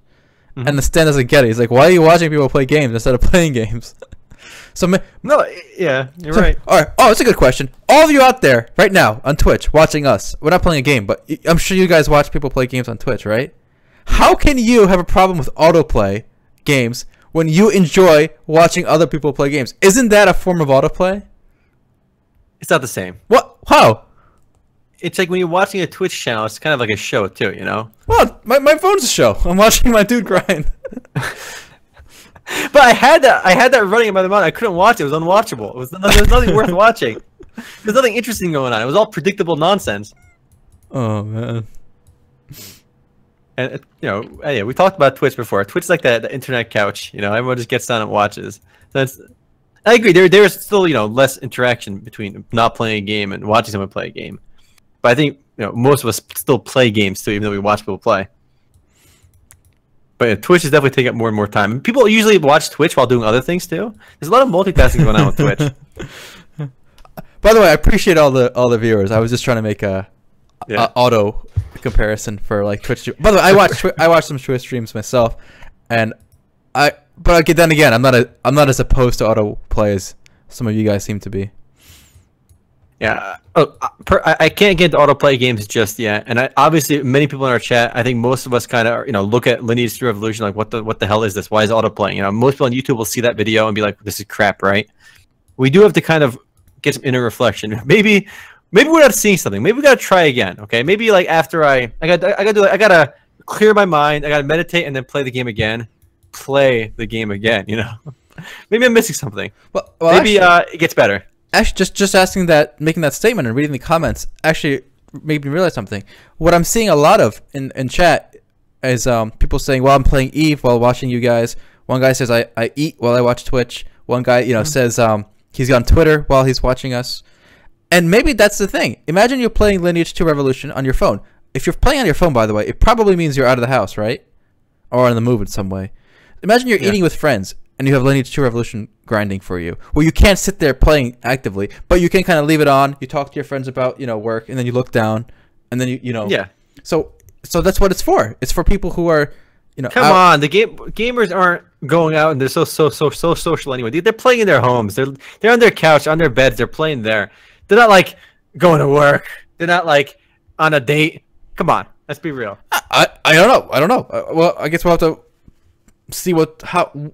Mm-hmm. And the Stan doesn't get it. He's like, why are you watching people play games instead of playing games? You're right. All right. Oh, it's a good question. All of you out there right now on Twitch watching us, we're not playing a game, but I'm sure you guys watch people play games on Twitch, right? How can you have a problem with autoplay games when you enjoy watching other people play games? Isn't that a form of autoplay? It's not the same. What? How? It's like when you're watching a Twitch channel, it's kind of like a show too, Well, my phone's a show. I'm watching my dude grind. But I had that running in my mind. I couldn't watch it. It was unwatchable. There was nothing worth watching. There's nothing interesting going on. It was all predictable nonsense. Oh man. And yeah, we talked about Twitch before. Twitch is like the internet couch. Everyone just gets on and watches. So I agree. There's still less interaction between not playing a game and watching someone play a game. But I think most of us still play games too, even though we watch people play. But yeah, Twitch is definitely taking up more and more time. And people usually watch Twitch while doing other things too. There's a lot of multitasking going on with Twitch. By the way, I appreciate all the viewers. I was just trying to make a auto comparison for like Twitch. By the way, I watch some Twitch streams myself, but then again, I'm not as opposed to autoplay as some of you guys seem to be. Yeah. I can't get into autoplay games just yet, and obviously many people in our chat, I think most of us kind of look at Lineage 2 Revolution like what the hell is this? Why is it autoplaying? Most people on YouTube will see that video and be like, this is crap, right? We do have to kind of get some inner reflection. Maybe we're not seeing something. Maybe we gotta try again. Okay, maybe like after I gotta clear my mind. I gotta meditate and then play the game again. Maybe I'm missing something. Well maybe actually, it gets better. Actually, just asking that, making that statement and reading the comments actually made me realize something. What I'm seeing a lot of in chat is people saying, "Well, I'm playing Eve while watching you guys." One guy says, "I eat while I watch Twitch." One guy, says he's on Twitter while he's watching us. And maybe that's the thing. Imagine you're playing Lineage 2 Revolution on your phone. If you're playing on your phone, by the way, it probably means you're out of the house, right? Or on the move in some way. Imagine you're eating with friends and you have Lineage 2 Revolution grinding for you, where you can't sit there playing actively, but you can kind of leave it on. You talk to your friends about work, and then you look down, and then Yeah. So that's what it's for. It's for people who are Come on, the gamers aren't going out and they're so social anyway. They're playing in their homes. They're on their couch, on their beds. They're playing there. They're not like going to work. They're not like on a date. Come on, let's be real. I don't know. Well, I guess we'll have to see how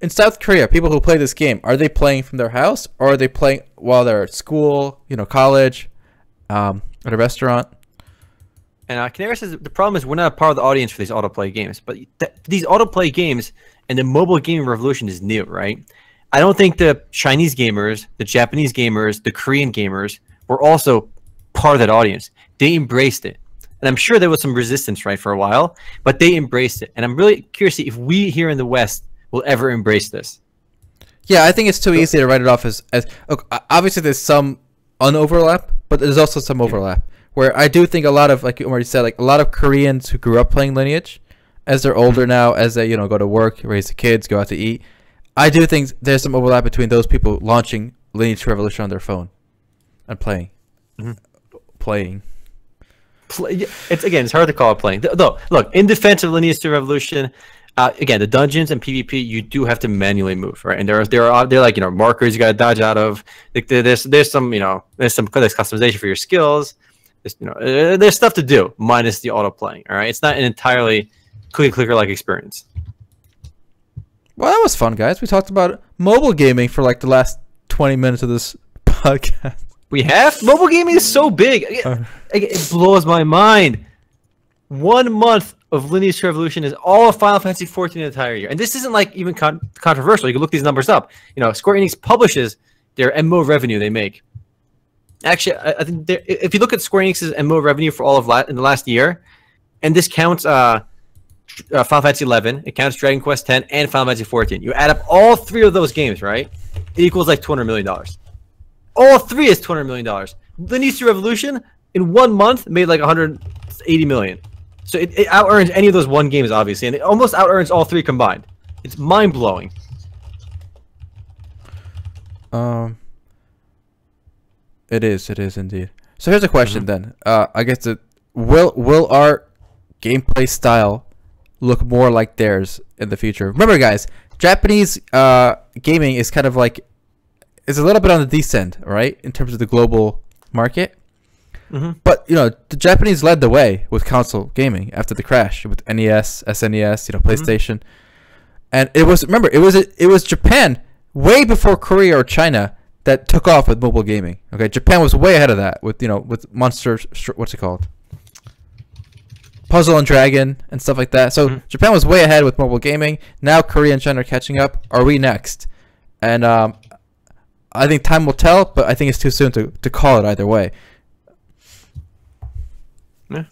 in South Korea, people who play this game, are they playing from their house, or are they playing while they're at school, college, at a restaurant? And Canary says the problem is we're not a part of the audience for these autoplay games. But these autoplay games and the mobile gaming revolution is new, right? I don't think the Chinese gamers, the Japanese gamers, the Korean gamers were also part of that audience. They embraced it. And I'm sure there was some resistance, right, for a while, but they embraced it. And I'm really curious to see if we here in the West will ever embrace this. Yeah, I think it's too easy to write it off as look, obviously there's some unoverlap, but there's also some overlap. Where I do think a lot of, like you already said, like a lot of Koreans who grew up playing Lineage, as they're older now, as they go to work, raise the kids, go out to eat, I do think there's some overlap between those people launching Lineage 2 Revolution on their phone and playing. It's hard to call it playing. Though, look, in defense of Lineage 2 Revolution, again, the dungeons and PvP, you do have to manually move, right? And they're like markers you got to dodge out of. Like there's some customization for your skills. There's stuff to do minus the auto playing. All right, it's not an entirely clicker like experience. Well, that was fun, guys. We talked about mobile gaming for like the last 20 minutes of this podcast. We have? Mobile gaming is so big. It blows my mind. 1 month of Lineage Revolution is all of Final Fantasy XIV the entire year. And this isn't like even controversial. You can look these numbers up. Square Enix publishes their MMO revenue they make. Actually, I think if you look at Square Enix's MMO revenue for all of in the last year, and this counts Final Fantasy XI, it counts Dragon Quest X, and Final Fantasy XIV. You add up all three of those games, right? It equals like $200 million. All three is $200 million. Lineage Revolution in 1 month made like $180 million. So it out-earns any of those one games, obviously, and it almost out-earns all three combined. It's mind-blowing. It is indeed. So here's a question then. I guess will our gameplay style look more like theirs in the future? Remember, guys, Japanese gaming is kind of like is a little bit on the descent, right, in terms of the global market. But the Japanese led the way with console gaming after the crash with NES, SNES, PlayStation, and it was Japan way before Korea or China that took off with mobile gaming. Okay, Japan was way ahead of that with with Monster, what's it called, Puzzle and Dragon and stuff like that. So Japan was way ahead with mobile gaming. Now Korea and China are catching up. Are we next? And I think time will tell, but I think it's too soon to call it either way. Yeah.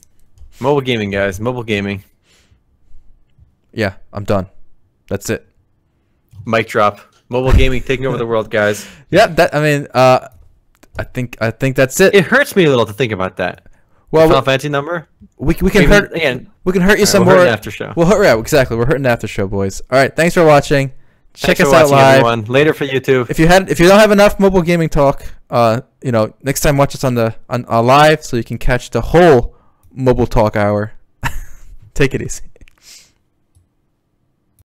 Mobile gaming, guys. Mobile gaming. Yeah, I'm done. That's it. Mic drop. Mobile gaming taking over the world, guys. Yeah, I mean, I think that's it. It hurts me a little to think about that. Well, Final Fantasy number. We can hurt again. We can hurt you some we'll more. hurt after show. Yeah, exactly. We're hurting the after show, boys. All right, thanks for watching. Check Thanks us out for watching, live. everyone. Later for YouTube. If you don't have enough mobile gaming talk, next time watch us on live so you can catch the whole mobile talk hour. Take it easy.